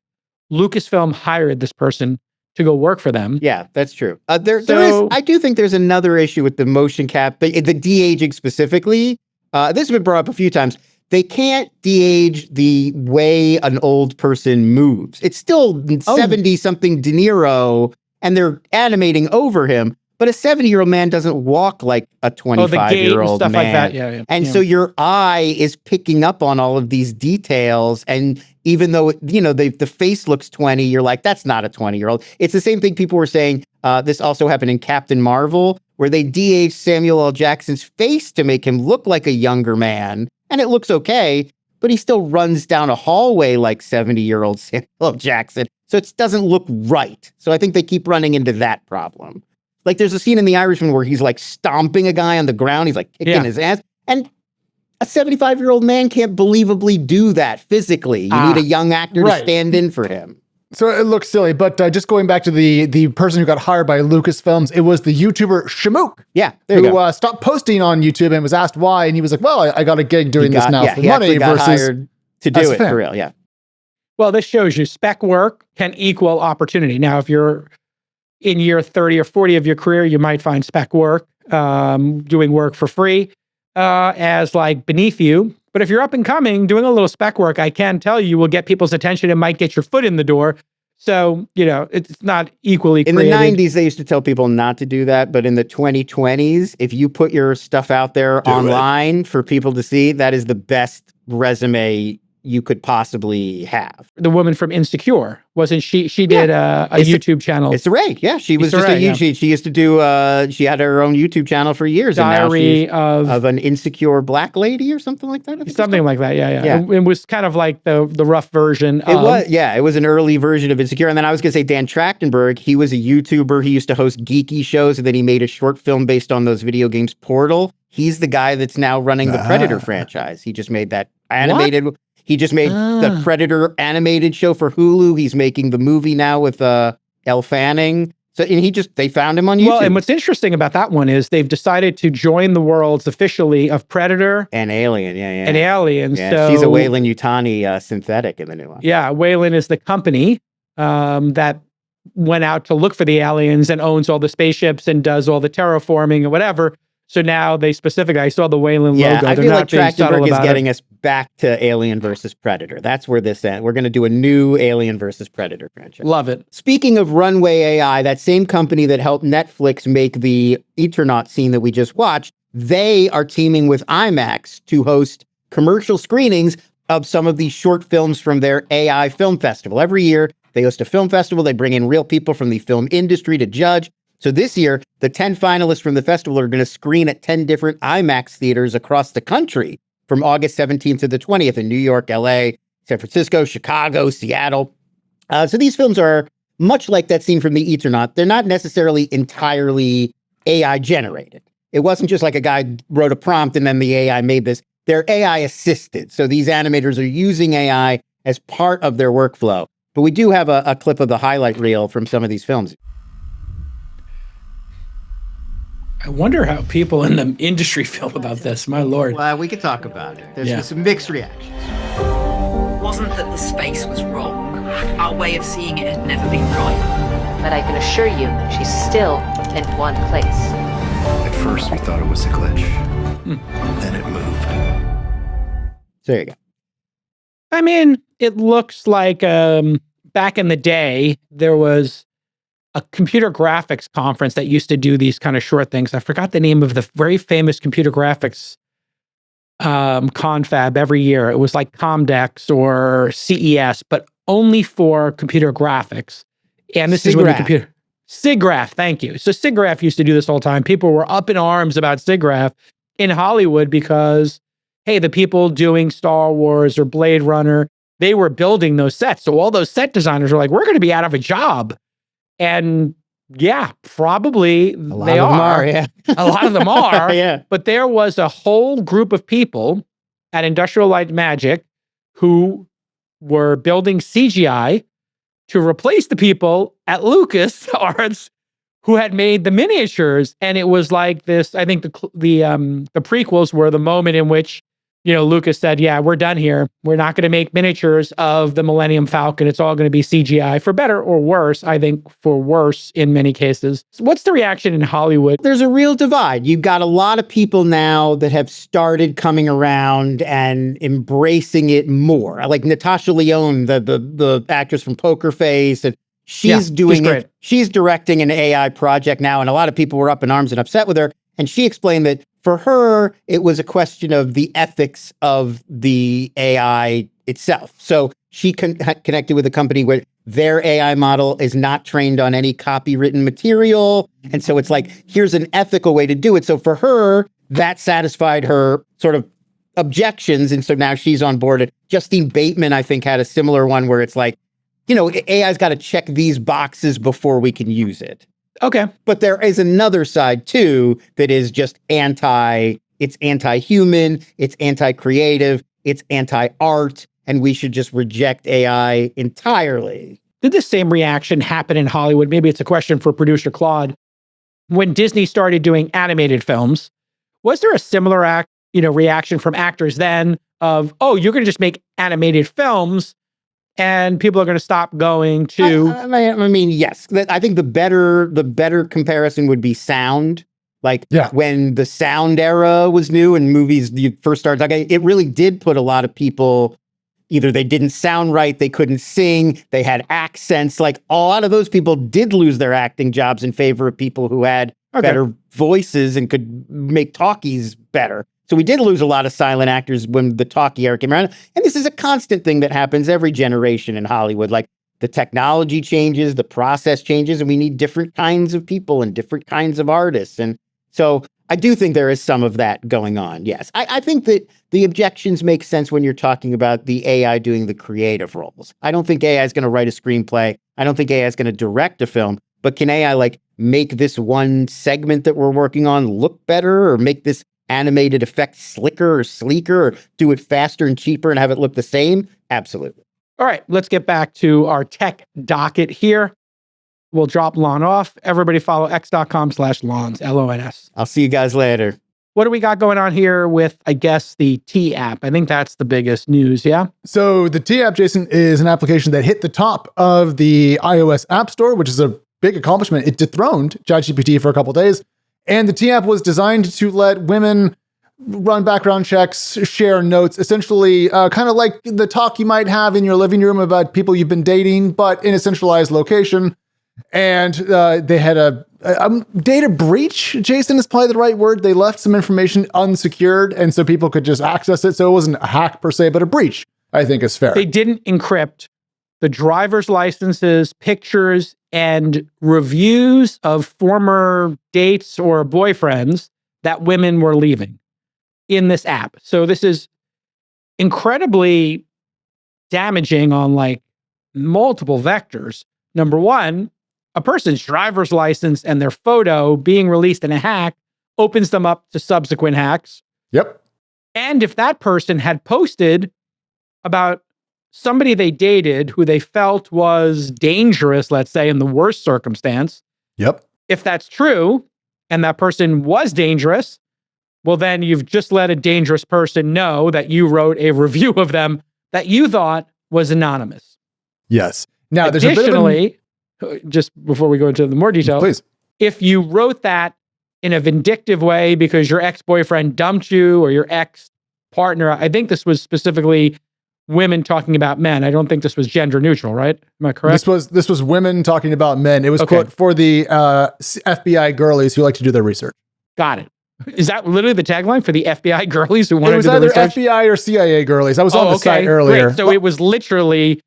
Lucasfilm hired this person to go work for them. Yeah, that's true. There is. I do think there's another issue with the motion cap, the de-aging specifically. This has been brought up a few times. They can't de-age the way an old person moves. It's still 70-something De Niro, and they're animating over him. But a 70-year-old man doesn't walk like a 25-year-old man. Like that. Yeah. And so your eye is picking up on all of these details. And even though, the face looks 20, you're like, that's not a 20-year-old. It's the same thing people were saying. This also happened in Captain Marvel, where they de-aged Samuel L. Jackson's face to make him look like a younger man. And it looks okay, but he still runs down a hallway like 70-year-old Samuel L. Jackson. So it doesn't look right. So I think they keep running into that problem. Like there's a scene in The Irishman where he's like stomping a guy on the ground. He's like kicking his ass. And a 75-year-old man can't believably do that physically. You need a young actor to stand in for him. So it looks silly, but just going back to the person who got hired by Lucasfilms, it was the YouTuber Shamook. Yeah, who stopped posting on YouTube and was asked why, and he was like, "Well, I got to get doing this now for money." Got hired to do it for real. Yeah. Well, this shows you spec work can equal opportunity. Now, if you're in year 30 or 40 of your career, you might find spec work, doing work for free, as like beneath you. But if you're up and coming, doing a little spec work, I can tell you will get people's attention and might get your foot in the door. So, it's not equally created. In the 90s, they used to tell people not to do that. But in the 2020s, if you put your stuff out there online for people to see, that is the best resume you could possibly have. The woman from Insecure, wasn't she? She did a YouTube channel. It's Ray. Yeah, she was just a YouTube. She used to do. She had her own YouTube channel for years. Diary of an insecure black lady or something like that. Something like that. Yeah. It was kind of like the rough version. It was an early version of Insecure. And then I was going to say Dan Trachtenberg. He was a YouTuber. He used to host geeky shows, and then he made a short film based on those video games, Portal. He's the guy that's now running the Predator franchise. He just made that animated. What? He just made the Predator animated show for Hulu. He's making the movie now with Elle Fanning. So and they found him on YouTube. Well, and what's interesting about that one is they've decided to join the worlds officially of Predator and Alien. And Alien. Yeah, so, she's a Weyland-Yutani synthetic in the new one. Yeah, Weyland is the company that went out to look for the aliens and owns all the spaceships and does all the terraforming and whatever. So now they specifically, I saw the Weyland logo. I feel like Trachtenberg is getting us back to Alien versus Predator. That's where this ends. We're going to do a new Alien versus Predator franchise. Love it. Speaking of Runway AI, that same company that helped Netflix make the Eternaut scene that we just watched, they are teaming with IMAX to host commercial screenings of some of these short films from their AI film festival. Every year, they host a film festival. They bring in real people from the film industry to judge. So this year, the 10 finalists from the festival are going to screen at 10 different IMAX theaters across the country from August 17th to the 20th in New York, LA, San Francisco, Chicago, Seattle. So these films are much like that scene from the Eternaut. They're not necessarily entirely AI generated. It wasn't just like a guy wrote a prompt and then the AI made this. They're AI assisted. So these animators are using AI as part of their workflow. But we do have a clip of the highlight reel from some of these films. I wonder how people in the industry feel about this. My Lord. Well, we could talk about it. There's some mixed reactions. Wasn't that the space was wrong. Our way of seeing it had never been right. But I can assure you, she's still in one place. At first, we thought it was a glitch. Then it moved. So there you go. I mean, it looks like back in the day, there was a computer graphics conference that used to do these kind of short things. I forgot the name of the very famous computer graphics confab every year. It was like Comdex or CES, but only for computer graphics. And this is when the computer... SIGGRAPH, thank you. So SIGGRAPH used to do this all the time. People were up in arms about SIGGRAPH in Hollywood because, hey, the people doing Star Wars or Blade Runner, they were building those sets. So all those set designers were like, we're going to be out of a job. And Yeah, probably they are. Yeah. A lot of them are. Yeah. But there was a whole group of people at Industrial Light and Magic who were building CGI to replace the people at LucasArts who had made the miniatures. And it was like this, I think the prequels were the moment in which, Lucas said, yeah, we're done here. We're not going to make miniatures of the Millennium Falcon. It's all going to be CGI, for better or worse. I think for worse in many cases. So what's the reaction in Hollywood? There's a real divide. You've got a lot of people now that have started coming around and embracing it more. Like Natasha Lyonne, the actress from Poker Face, and she's doing it. She's directing an AI project now, and a lot of people were up in arms and upset with her. And she explained that for her, it was a question of the ethics of the AI itself. So she connected with a company where their AI model is not trained on any copywritten material. And so it's like, here's an ethical way to do it. So for her, that satisfied her sort of objections. And so now she's on board. And Justine Bateman, I think, had a similar one where it's like, AI's got to check these boxes before we can use it. Okay. But there is another side, too, that is just it's anti-human, it's anti-creative, it's anti-art, and we should just reject AI entirely. Did the same reaction happen in Hollywood? Maybe it's a question for producer Claude. When Disney started doing animated films, was there a similar reaction from actors then of, oh, you're going to just make animated films and people are going to stop going to... I mean, yes. I think the better comparison would be sound. Like when the sound era was new and movies you first started, it really did put a lot of people, either they didn't sound right, they couldn't sing, they had accents. Like a lot of those people did lose their acting jobs in favor of people who had better voices and could make talkies better. So we did lose a lot of silent actors when the talkie era came around. And this is a constant thing that happens every generation in Hollywood. Like the technology changes, the process changes, and we need different kinds of people and different kinds of artists. And so I do think there is some of that going on. Yes. I think that the objections make sense when you're talking about the AI doing the creative roles. I don't think AI is going to write a screenplay. I don't think AI is going to direct a film. But can AI make this one segment that we're working on look better, or make this animated effect slicker or sleeker, or do it faster and cheaper and have it look the same? Absolutely. All right, let's get back to our tech docket here. We'll drop Lon off. Everybody follow x.com/Lons, Lons. I'll see you guys later. What do we got going on here with, I guess, the T app? I think that's the biggest news, yeah? So the T app, Jason, is an application that hit the top of the iOS App Store, which is a big accomplishment. It dethroned ChatGPT for a couple of days. And the T app was designed to let women run background checks, share notes, essentially kind of like the talk you might have in your living room about people you've been dating, but in a centralized location. And they had a data breach, Jason is probably the right word. They left some information unsecured, and so people could just access it. So it wasn't a hack per se, but a breach, I think is fair. They didn't encrypt the driver's licenses, pictures, and reviews of former dates or boyfriends that women were leaving in this app. So this is incredibly damaging on multiple vectors. Number one, a person's driver's license and their photo being released in a hack opens them up to subsequent hacks. Yep. And if that person had posted about somebody they dated who they felt was dangerous, let's say, in the worst circumstance. Yep. If that's true, and that person was dangerous, well, then you've just let a dangerous person know that you wrote a review of them that you thought was anonymous. Yes. Now, additionally, just before we go into the more detail, please, if you wrote that in a vindictive way because your ex-boyfriend dumped you or your ex-partner, I think this was specifically women talking about men. I don't think this was gender neutral, right? Am I correct? This was women talking about men. It was quote for the FBI girlies who like to do their research. Got it. Is that literally the tagline for the FBI girlies who want to do the research? It was research? either FBI or CIA girlies. I was on the site earlier. Great. So it was literally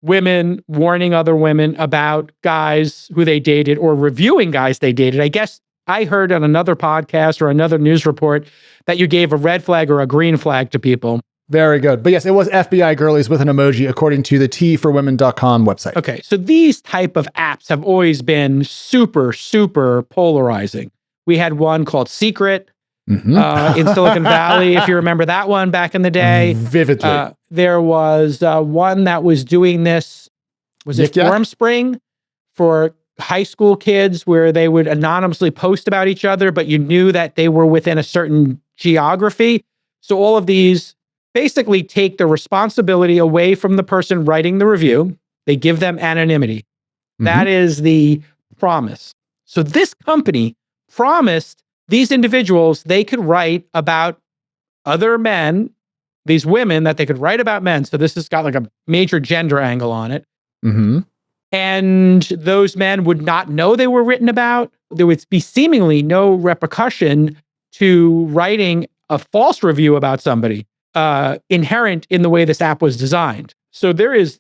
women warning other women about guys who they dated or reviewing guys they dated. I guess I heard on another podcast or another news report that you gave a red flag or a green flag to people. Very good. But yes, it was FBI girlies with an emoji, according to the tforwomen.com website. Okay, so these type of apps have always been super, super polarizing. We had one called Secret in Silicon Valley, if you remember that one back in the day. Vividly. There was one that was doing this, was it Formspring for high school kids, where they would anonymously post about each other, but you knew that they were within a certain geography. So all of these basically take the responsibility away from the person writing the review. They give them anonymity. That is the promise. So this company promised these individuals they could write about other men, these women, that they could write about men. So this has got like a major gender angle on it. And those men would not know they were written about. There would be seemingly no repercussion to writing a false review about somebody inherent in the way this app was designed. So there is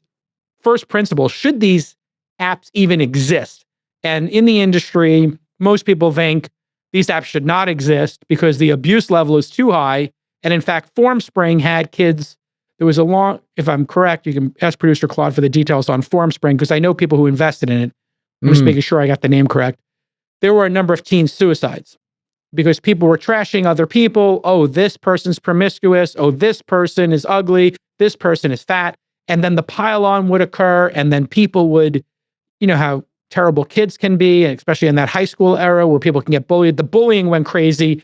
first principle, should these apps even exist? And in the industry, most people think these apps should not exist because the abuse level is too high. And in fact, Formspring had kids. There was a long, if I'm correct, you can ask producer Claude for the details on Formspring, because I know people who invested in it. I'm just making sure I got the name correct. There were a number of teen suicides because people were trashing other people. Oh, this person's promiscuous. Oh, this person is ugly. This person is fat. And then the pile-on would occur, and then people would, you know how terrible kids can be, especially in that high school era where people can get bullied. The bullying went crazy.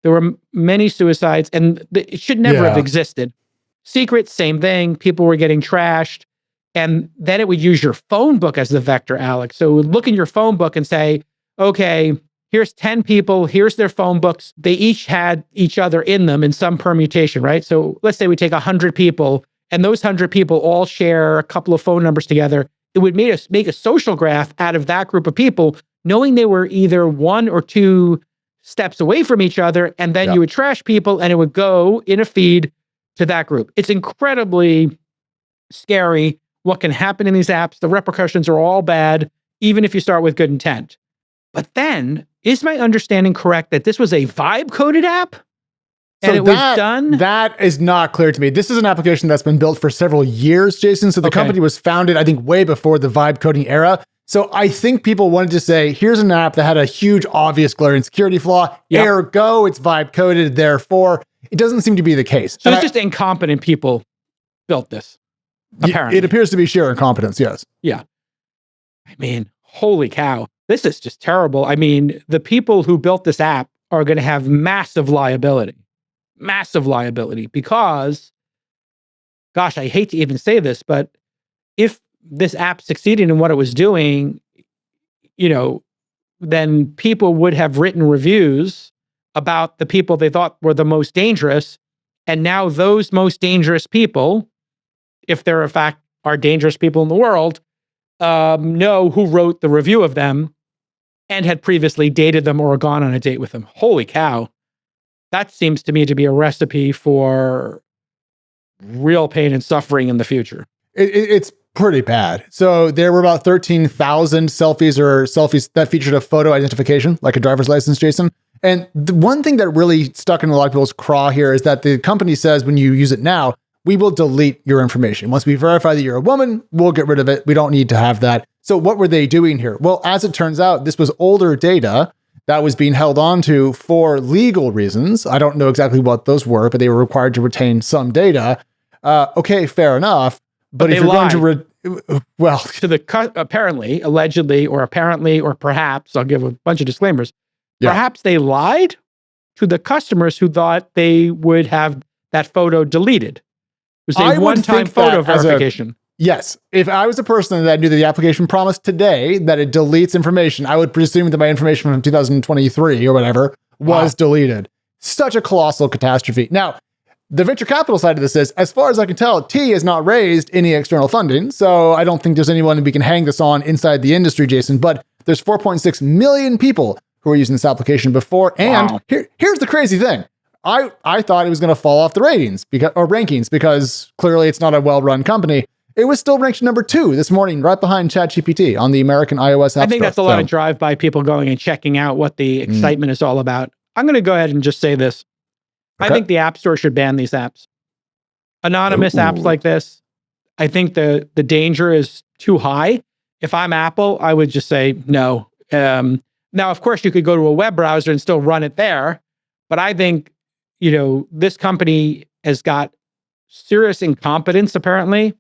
There were many suicides, and it should never have existed. Secret, same thing. People were getting trashed. And then it would use your phone book as the vector, Alex. So it would look in your phone book and say, okay, here's 10 people, here's their phone books. They each had each other in them in some permutation, right? So let's say we take 100 people, and those 100 people all share a couple of phone numbers together. It would make a social graph out of that group of people, knowing they were either 1 or 2 steps away from each other, and then you would trash people, and it would go in a feed to that group. It's incredibly scary what can happen in these apps. The repercussions are all bad, even if you start with good intent. But then, is my understanding correct that this was a vibe-coded app? And so it was done? That is not clear to me. This is an application that's been built for several years, Jason. So the company was founded, I think, way before the vibe coding era. So I think people wanted to say, here's an app that had a huge, obvious, glaring security flaw. Ergo, it's vibe coded. Therefore, it doesn't seem to be the case. So it's just incompetent people built this, apparently. It appears to be sheer incompetence, yes. Yeah. I mean, holy cow. This is just terrible. I mean, the people who built this app are going to have massive liability because, gosh, I hate to even say this, but if this app succeeded in what it was doing, you know, then people would have written reviews about the people they thought were the most dangerous. And now those most dangerous people, if there in fact are dangerous people in the world, know who wrote the review of them and had previously dated them or gone on a date with them. Holy cow. That seems to me to be a recipe for real pain and suffering in the future. It's pretty bad. So there were about 13,000 selfies that featured a photo identification, like a driver's license, Jason. And the one thing that really stuck in a lot of people's craw here is that the company says when you use it now, we will delete your information. Once we verify that you're a woman, we'll get rid of it. We don't need to have that. So what were they doing here? Well, as it turns out, this was older data that was being held onto for legal reasons. I don't know exactly what those were, but they were required to retain some data. Okay, fair enough. But if you're going to, apparently, allegedly, or apparently, or perhaps, I'll give a bunch of disclaimers. Perhaps they lied to the customers who thought they would have that photo deleted. It was a one-time photo verification. Yes. If I was a person that knew that the application promised today that it deletes information, I would presume that my information from 2023 or whatever was deleted. Such a colossal catastrophe. Now, the venture capital side of this is, as far as I can tell, T has not raised any external funding. So I don't think there's anyone we can hang this on inside the industry, Jason, but there's 4.6 million people who are using this application before. And here's the crazy thing. I thought it was going to fall off the rankings because clearly it's not a well-run company. It was still ranked number 2 this morning, right behind ChatGPT on the American iOS App I think Store. that's a lot of drive-by people going and checking out what the excitement is all about. I'm going to go ahead and just say this. I think the App Store should ban these apps. Anonymous apps like this, I think the danger is too high. If I'm Apple, I would just say no. Now, of course, you could go to a web browser and still run it there. But I think, this company has got serious incompetence, apparently,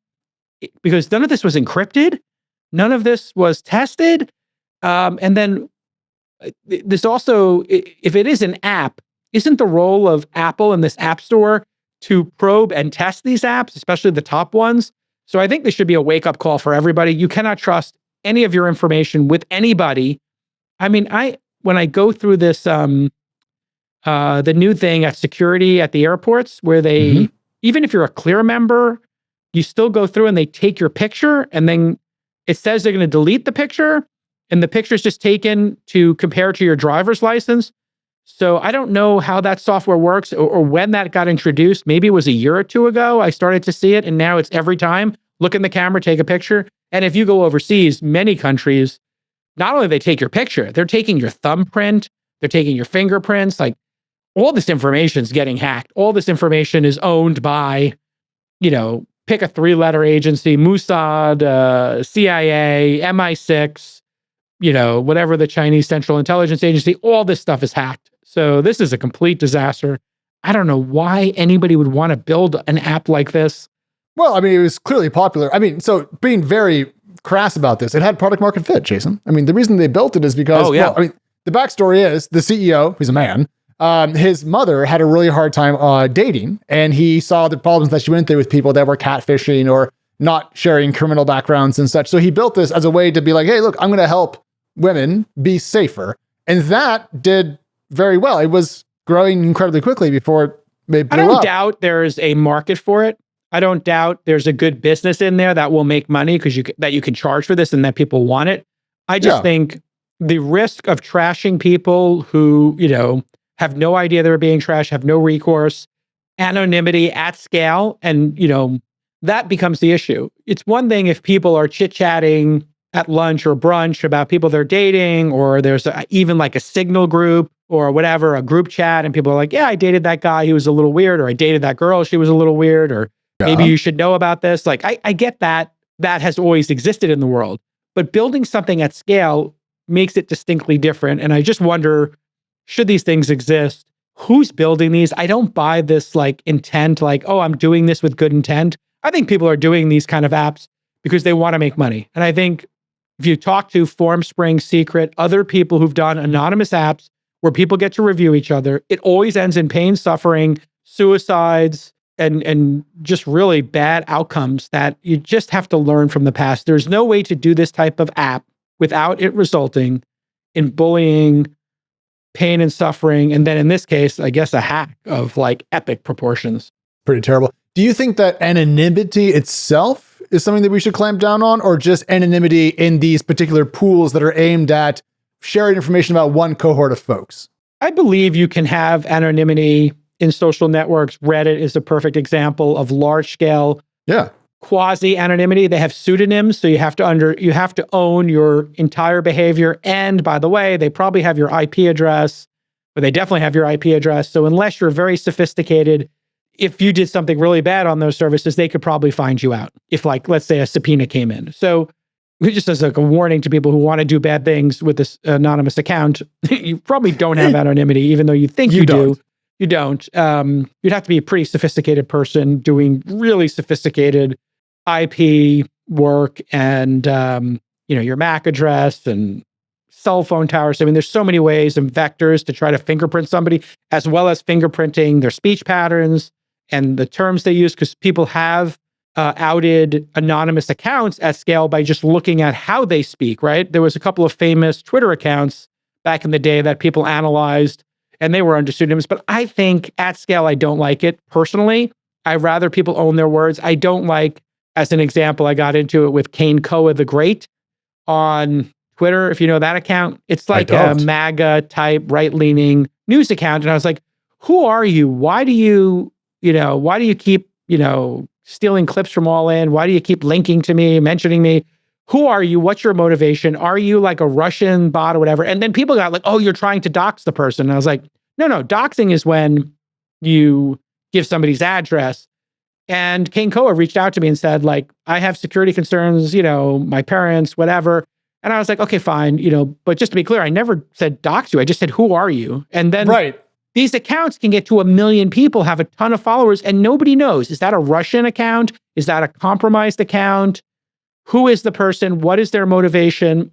because none of this was encrypted. None of this was tested. And then this also, if it is an app, isn't the role of Apple and this app store to probe and test these apps, especially the top ones? So I think this should be a wake-up call for everybody. You cannot trust any of your information with anybody. I mean, when I go through this, the new thing at security at the airports, where they, even if you're a Clear member, you still go through and they take your picture, and then it says they're going to delete the picture, and the picture is just taken to compare to your driver's license. So I don't know how that software works or when that got introduced. Maybe it was a year or two ago I started to see it, and now it's every time. Look in the camera, take a picture. And if you go overseas, many countries, not only do they take your picture, they're taking your thumbprint, they're taking your fingerprints. Like, all this information is getting hacked. All this information is owned by, pick a 3-letter agency, Mossad, CIA, MI6, whatever the Chinese Central Intelligence Agency. All this stuff is hacked. So this is a complete disaster. I don't know why anybody would want to build an app like this. Well, I mean, it was clearly popular. I mean, so being very crass about this, it had product market fit, Jason. I mean, the reason they built it is because, the backstory is the CEO, who's a man, his mother had a really hard time dating, and he saw the problems that she went through with people that were catfishing or not sharing criminal backgrounds and such. So he built this as a way to be like, hey, look, I'm going to help women be safer. And that did very well. It was growing incredibly quickly before it blew up. I don't doubt there's a market for it. I don't doubt there's a good business in there that will make money because you can charge for this and that people want it. I just think the risk of trashing people who, have no idea they're being trashed, have no recourse, anonymity at scale, and, that becomes the issue. It's one thing if people are chit-chatting at lunch or brunch about people they're dating, or there's even like a Signal group or whatever, a group chat, and people are like, yeah, I dated that guy, he was a little weird, or I dated that girl, she was a little weird, or maybe you should know about this. Like, I get that. That has always existed in the world. But building something at scale makes it distinctly different. And I just wonder, should these things exist? Who's building these? I don't buy this intent, I'm doing this with good intent. I think people are doing these kind of apps because they want to make money. And I think if you talk to Formspring, Secret, other people who've done anonymous apps where people get to review each other, it always ends in pain, suffering, suicides, and just really bad outcomes that you just have to learn from the past. There's no way to do this type of app without it resulting in bullying, pain and suffering, and then in this case, I guess a hack of epic proportions. Pretty terrible. Do you think that anonymity itself is something that we should clamp down on, or just anonymity in these particular pools that are aimed at sharing information about one cohort of folks? I believe you can have anonymity in social networks. Reddit is a perfect example of large-scale quasi-anonymity. They have pseudonyms, so you have to own your entire behavior. And by the way, they probably have your IP address, or they definitely have your IP address. So unless you're very sophisticated, if you did something really bad on those services, they could probably find you out if, let's say, a subpoena came in. So just as a warning to people who want to do bad things with this anonymous account, you probably don't have anonymity, even though you think you do. You don't. You'd have to be a pretty sophisticated person doing really sophisticated IP work and, your MAC address and cell phone towers. I mean, there's so many ways and vectors to try to fingerprint somebody, as well as fingerprinting their speech patterns and the terms they use, because people have outed anonymous accounts at scale by just looking at how they speak, right? There was a couple of famous Twitter accounts back in the day that people analyzed, and they were under pseudonyms. But I think at scale, I don't like it personally. I'd rather people own their words. I don't like, as an example, I got into it with Kane Koa the Great on Twitter, if you know that account. It's like a MAGA type right-leaning news account. And I was like, who are you? Why do you keep, stealing clips from All In? Why do you keep linking to me, mentioning me? Who are you? What's your motivation? Are you like a Russian bot or whatever? And then people got like, oh, you're trying to dox the person. And I was like, no, doxing is when you give somebody's address. And Kane Koa reached out to me and said, like, I have security concerns, my parents, whatever. And I was like, okay, fine, but just to be clear, I never said dox you. I just said, who are you? And then these accounts can get to 1 million people, have a ton of followers, and nobody knows. Is that a Russian account? Is that a compromised account? Who is the person? What is their motivation?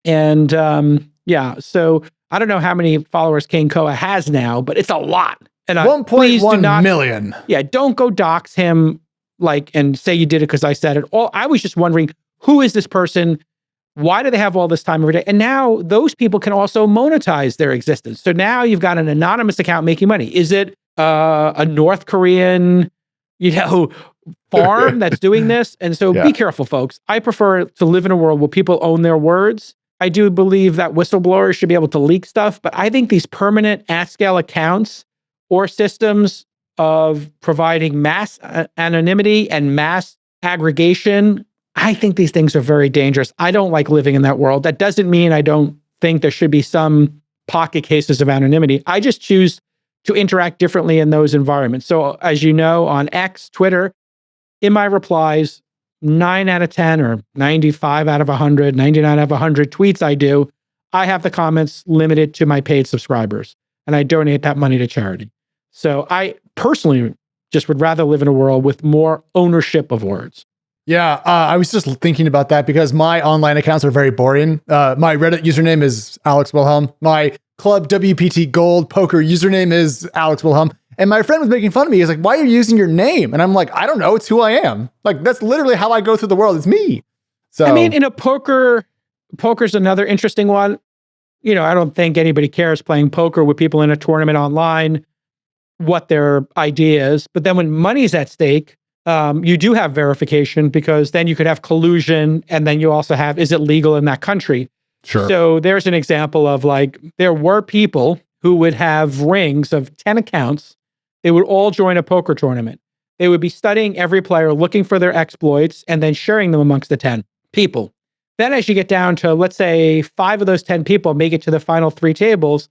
And so I don't know how many followers Kane Koa has now, but it's a lot. And 1.1 million. Yeah, don't go dox him and say you did it because I said it. I was just wondering, who is this person? Why do they have all this time every day? And now those people can also monetize their existence. So now you've got an anonymous account making money. Is it a North Korean, farm that's doing this? And so be careful, folks. I prefer to live in a world where people own their words. I do believe that whistleblowers should be able to leak stuff, but I think these permanent at-scale accounts or systems of providing mass anonymity and mass aggregation, I think these things are very dangerous. I don't like living in that world. That doesn't mean I don't think there should be some pocket cases of anonymity. I just choose to interact differently in those environments. So as you know, on X, Twitter, in my replies, 9 out of 10 or 95 out of 100, 99 out of 100 tweets I do, I have the comments limited to my paid subscribers, and I donate that money to charity. So I personally just would rather live in a world with more ownership of words. Yeah, I was just thinking about that because my online accounts are very boring. My Reddit username is Alex Wilhelm. My Club WPT Gold poker username is Alex Wilhelm. And my friend was making fun of me. He's like, why are you using your name? And I'm like, I don't know. It's who I am. Like, that's literally how I go through the world. It's me. So I mean, in a poker's another interesting one. I don't think anybody cares playing poker with people in a tournament online, what their idea is. But then when money's at stake, you do have verification because then you could have collusion. And then you also have, is it legal in that country? Sure. So there's an example of there were people who would have rings of 10 accounts. They would all join a poker tournament. They would be studying every player, looking for their exploits, and then sharing them amongst the 10 people. Then as you get down to, let's say, 5 of those 10 people make it to the final 3 tables,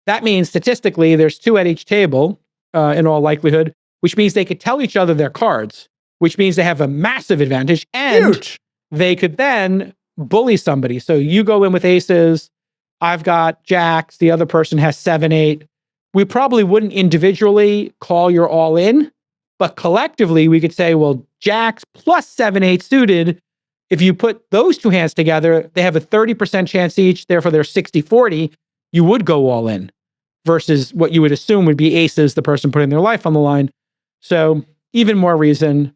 that means statistically there's 2 at each table, in all likelihood, which means they could tell each other their cards, which means they have a massive advantage, and they could then bully somebody. So you go in with aces, I've got jacks, the other person has 7, 8. We probably wouldn't individually call your all in, but collectively we could say, well, jacks plus 7, 8 suited. If you put those 2 hands together, they have a 30% chance each. Therefore, they're 60-40. You would go all in versus what you would assume would be aces, the person putting their life on the line. So even more reason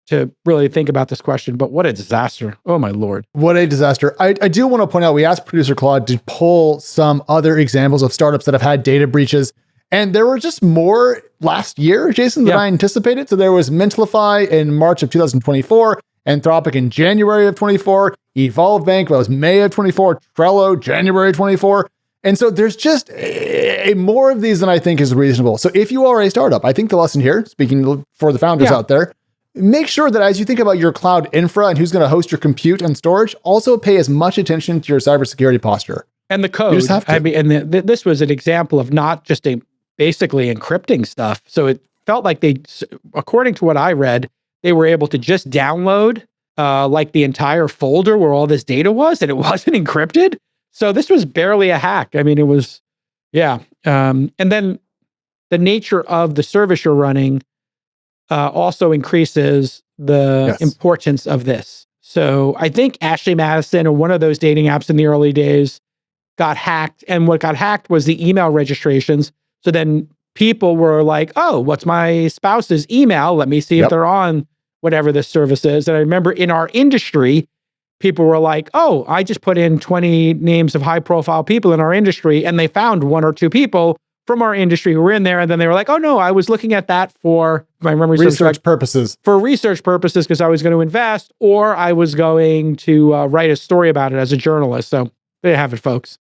to really think about this question, but what a disaster. Oh my Lord. What a disaster. I do want to point out, we asked producer Claude to pull some other examples of startups that have had data breaches. And there were just more last year, Jason, than I anticipated. So there was Mentalify in March of 2024, Anthropic in January of 24, Evolve Bank, that was May of 24, Trello, January 24. And so there's just more of these than I think is reasonable. So if you are a startup, I think the lesson here, speaking for the founders out there, make sure that as you think about your cloud infra and who's going to host your compute and storage, also pay as much attention to your cybersecurity posture. And the code. You just have to. I mean, this was an example of not just basically encrypting stuff. So it felt like according to what I read, they were able to just download the entire folder where all this data was, and it wasn't encrypted. So this was barely a hack. I mean, it was, and then the nature of the service you're running also increases the importance of this. So I think Ashley Madison, or one of those dating apps in the early days, got hacked. And what got hacked was the email registrations. So then people were like, oh, what's my spouse's email? Let me see if they're on whatever this service is. And I remember in our industry, people were like, oh, I just put in 20 names of high profile people in our industry, and they found 1 or 2 people from our industry who were in there. And then they were like, oh no, I was looking at that for my memory research purposes. For research purposes, because I was going to invest, or I was going to write a story about it as a journalist. So there you have it, folks.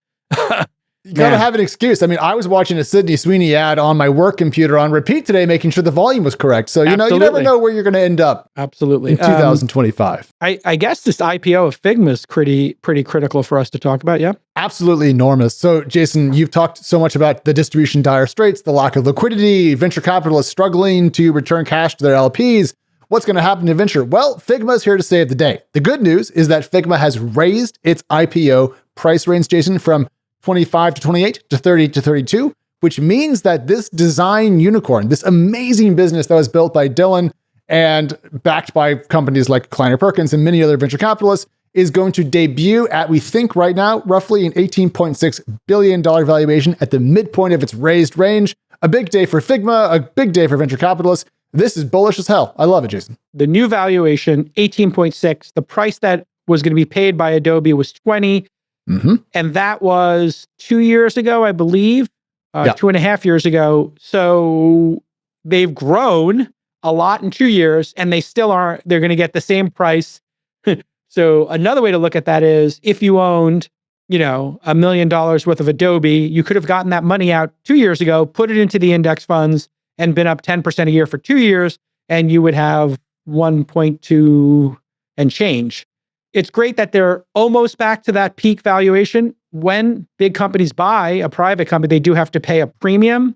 You gotta have an excuse. I mean, I was watching a Sydney Sweeney ad on my work computer on repeat today, making sure the volume was correct. So, you never know where you're going to end up. Absolutely. In 2025. I guess this IPO of Figma is pretty critical for us to talk about. Yeah. Absolutely enormous. So, Jason, you've talked so much about the distribution dire straits, the lack of liquidity, venture capitalists struggling to return cash to their LPs. What's going to happen to venture? Well, Figma is here to save the day. The good news is that Figma has raised its IPO price range, Jason, from 25 to 28 to 30 to 32, which means that this design unicorn, this amazing business that was built by Dylan and backed by companies like Kleiner Perkins and many other venture capitalists, is going to debut at, we think right now, roughly an $18.6 billion valuation at the midpoint of its raised range. A big day for Figma, a big day for venture capitalists. This is bullish as hell. I love it, Jason. The new valuation, 18.6. The price that was going to be paid by Adobe was 20. And that was 2 years ago, I believe, 2.5 years ago. So they've grown a lot in 2 years, and they're going to get the same price. So another way to look at that is if you owned, $1 million worth of Adobe, you could have gotten that money out 2 years ago, put it into the index funds, and been up 10% a year for 2 years, and you would have 1.2 and change. It's great that they're almost back to that peak valuation. When big companies buy a private company, they do have to pay a premium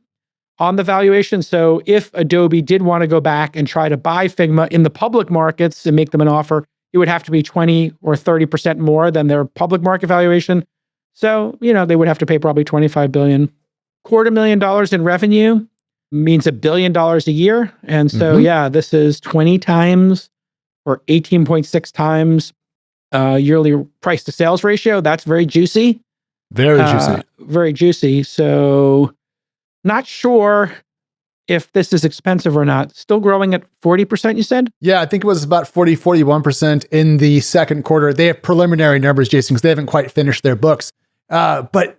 on the valuation. So if Adobe did want to go back and try to buy Figma in the public markets and make them an offer, it would have to be 20 or 30% more than their public market valuation. So, they would have to pay probably $25 billion. $250,000 in revenue means $1 billion a year. And so, this is 20 times or 18.6 times yearly price to sales ratio. That's very juicy. Very juicy. Very juicy. So not sure if this is expensive or not. Still growing at 40%, you said? Yeah, I think it was about 41% in the second quarter. They have preliminary numbers, Jason, because they haven't quite finished their books. But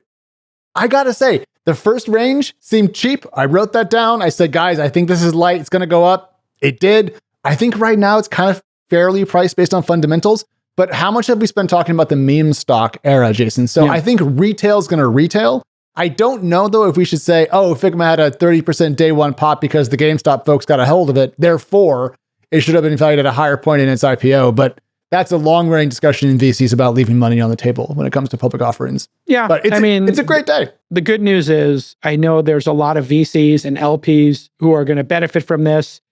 I got to say, the first range seemed cheap. I wrote that down. I said, guys, I think this is light. It's going to go up. It did. I think right now it's kind of fairly priced based on fundamentals. But how much have we spent talking about the meme stock era, Jason? So I think retail's going to retail. I don't know, though, if we should say, Figma had a 30% day one pop because the GameStop folks got a hold of it. Therefore, it should have been valued at a higher point in its IPO. But that's a long-running discussion in VCs about leaving money on the table when it comes to public offerings. Yeah, but it's a great day. The good news is I know there's a lot of VCs and LPs who are going to benefit from this.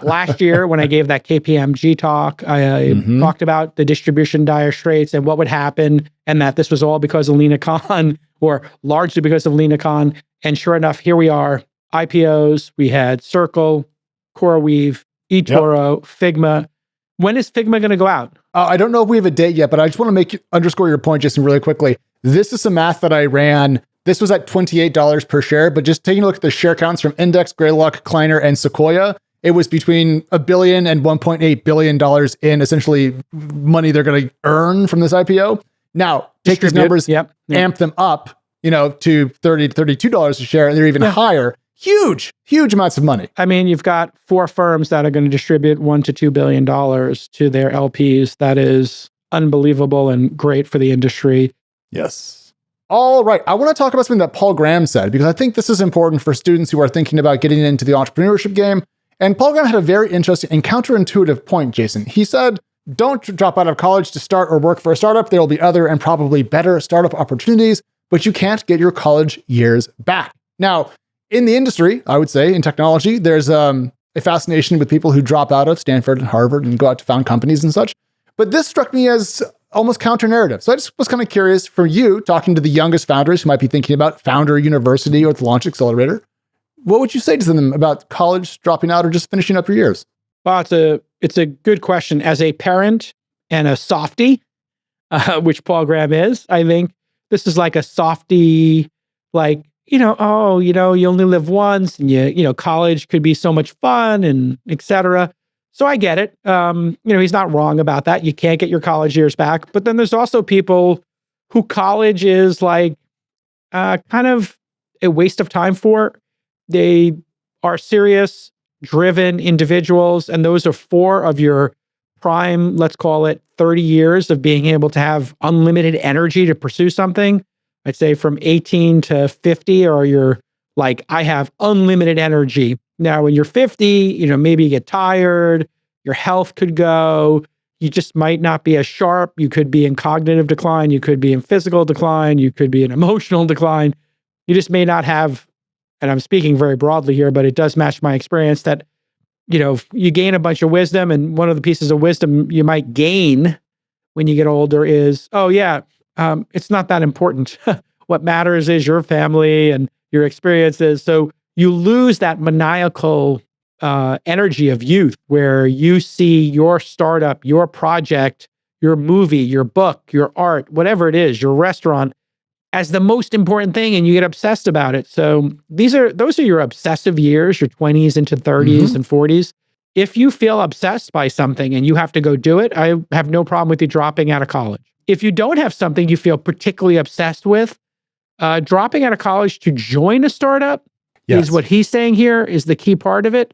Last year, when I gave that KPMG talk, I talked about the distribution dire straits and what would happen, and that this was all because of Lina Khan, or largely because of Lina Khan. And sure enough, here we are. IPOs, we had Circle, CoreWeave, eToro, Figma. When is Figma going to go out? I don't know if we have a date yet, but I just want to underscore your point, Jason, really quickly. This is some math that I ran. This was at $28 per share, but just taking a look at the share counts from Index, Greylock, Kleiner, and Sequoia, it was between $1 billion and $1.8 billion in essentially money they're going to earn from this IPO. Now, take these numbers, amp them up, to $30 to $32 a share, and they're even higher. Huge amounts of money. I mean, you've got 4 firms that are going to distribute $1 to $2 billion to their LPs. That is unbelievable and great for the industry. Yes. All right. I want to talk about something that Paul Graham said, because I think this is important for students who are thinking about getting into the entrepreneurship game. And Paul Graham had a very interesting and counterintuitive point, Jason. He said, don't drop out of college to start or work for a startup. There will be other and probably better startup opportunities, but you can't get your college years back. Now, in the industry, I would say, in technology, there's a fascination with people who drop out of Stanford and Harvard and go out to found companies and such. But this struck me as almost counter-narrative. So I just was kind of curious, for you, talking to the youngest founders who might be thinking about Founder University or the Launch Accelerator, what would you say to them about college, dropping out, or just finishing up your years? Well, it's a good question. As a parent and a softie, which Paul Graham is, I think this is like a softie, like, you only live once, and college could be so much fun, and et cetera. So I get it. He's not wrong about that. You can't get your college years back. But then there's also people who college is like kind of a waste of time for. They are serious, driven individuals, and those are 4 of your prime, let's call it 30 years of being able to have unlimited energy to pursue something. I'd say from 18 to 50 are your, like, I have unlimited energy. Now, when you're 50, maybe you get tired, your health could go, you just might not be as sharp. You could be in cognitive decline. You could be in physical decline. You could be in emotional decline. You just may not have, and I'm speaking very broadly here, but it does match my experience that, you gain a bunch of wisdom, and one of the pieces of wisdom you might gain when you get older is, it's not that important. What matters is your family and your experiences. So you lose that maniacal energy of youth where you see your startup, your project, your movie, your book, your art, whatever it is, your restaurant, as the most important thing, and you get obsessed about it. So those are your obsessive years, your 20s into 30s and 40s. If you feel obsessed by something and you have to go do it, I have no problem with you dropping out of college. If you don't have something you feel particularly obsessed with, dropping out of college to join a startup is what he's saying here is the key part of it.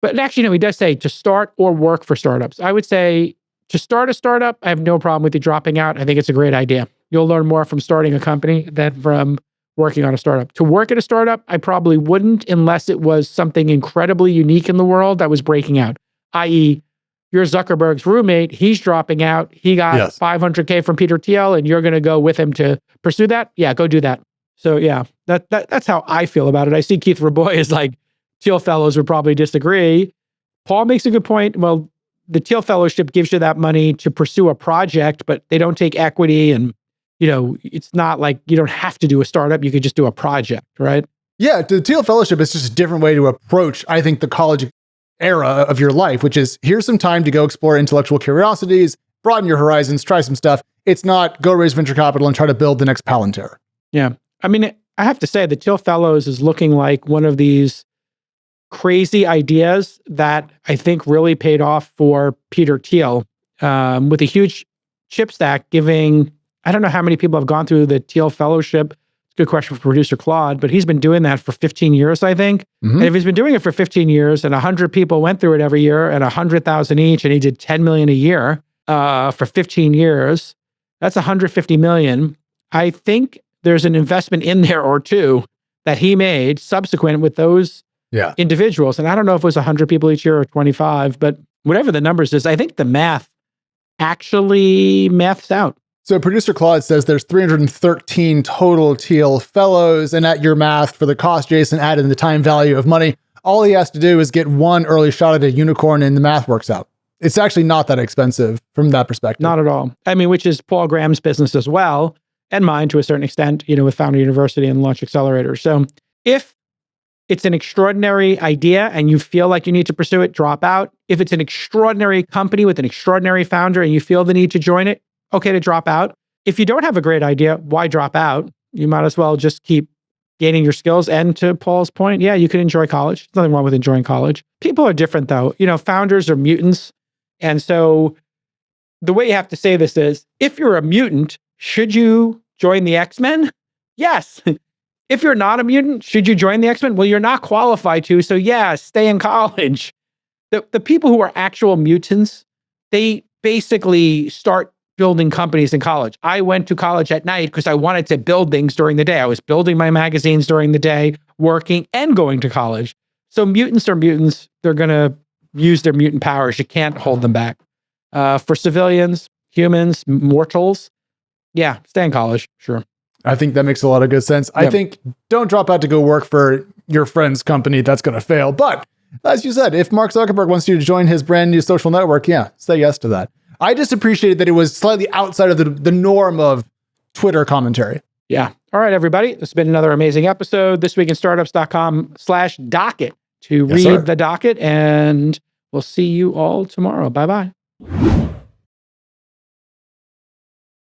But actually, he does say to start or work for startups. I would say to start a startup, I have no problem with you dropping out. I think it's a great idea. You'll learn more from starting a company than from working on a startup. To work at a startup, I probably wouldn't unless it was something incredibly unique in the world that was breaking out, i.e., you're Zuckerberg's roommate, he's dropping out, he got $500K from Peter Thiel, and you're going to go with him to pursue that? Yeah, go do that. So yeah, that's how I feel about it. I see Keith Raboy is like, Thiel Fellows would probably disagree. Paul makes a good point. Well, the Thiel Fellowship gives you that money to pursue a project, but they don't take equity, and it's not like you don't have to do a startup. You could just do a project, right? Yeah, the Thiel Fellowship is just a different way to approach, I think, the college era of your life, which is here's some time to go explore intellectual curiosities, broaden your horizons, try some stuff. It's not go raise venture capital and try to build the next Palantir. Yeah. I mean, I have to say the Thiel Fellows is looking like one of these crazy ideas that I think really paid off for Peter Thiel with a huge chip stack giving, I don't know how many people have gone through the Thiel Fellowship. It's a good question for producer Claude, but he's been doing that for 15 years, I think. And if he's been doing it for 15 years and 100 people went through it every year at 100,000 each, and he did 10 million a year for 15 years, that's 150 million. I think there's an investment in there or two that he made subsequent with those individuals. And I don't know if it was 100 people each year or 25, but whatever the numbers is, I think the math actually maths out. So producer Claude says there's 313 total Thiel Fellows, and at your math for the cost, Jason added in the time value of money, all he has to do is get one early shot at a unicorn and the math works out. It's actually not that expensive from that perspective. Not at all. I mean, which is Paul Graham's business as well, and mine to a certain extent, with Founder University and Launch Accelerator. So if it's an extraordinary idea and you feel like you need to pursue it, drop out. If it's an extraordinary company with an extraordinary founder and you feel the need to join it, okay to drop out. If you don't have a great idea, why drop out? You might as well just keep gaining your skills. And to Paul's point, yeah, you can enjoy college. There's nothing wrong with enjoying college. People are different though. Founders are mutants. And so the way you have to say this is, if you're a mutant, should you join the X-Men? Yes. If you're not a mutant, should you join the X-Men? Well, you're not qualified to, so yeah, stay in college. The people who are actual mutants, they basically start building companies in college. I went to college at night because I wanted to build things during the day. I was building my magazines during the day, working and going to college. So mutants are mutants. They're going to use their mutant powers. You can't hold them back. For civilians, humans, mortals, yeah, stay in college, sure. I think that makes a lot of good sense. I think don't drop out to go work for your friend's company. That's going to fail. But as you said, if Mark Zuckerberg wants you to join his brand new social network, say yes to that. I just appreciated that it was slightly outside of the norm of Twitter commentary. Yeah. All right, everybody. This has been another amazing episode. thisweekinstartups.com/docket to read the docket. And we'll see you all tomorrow. Bye-bye.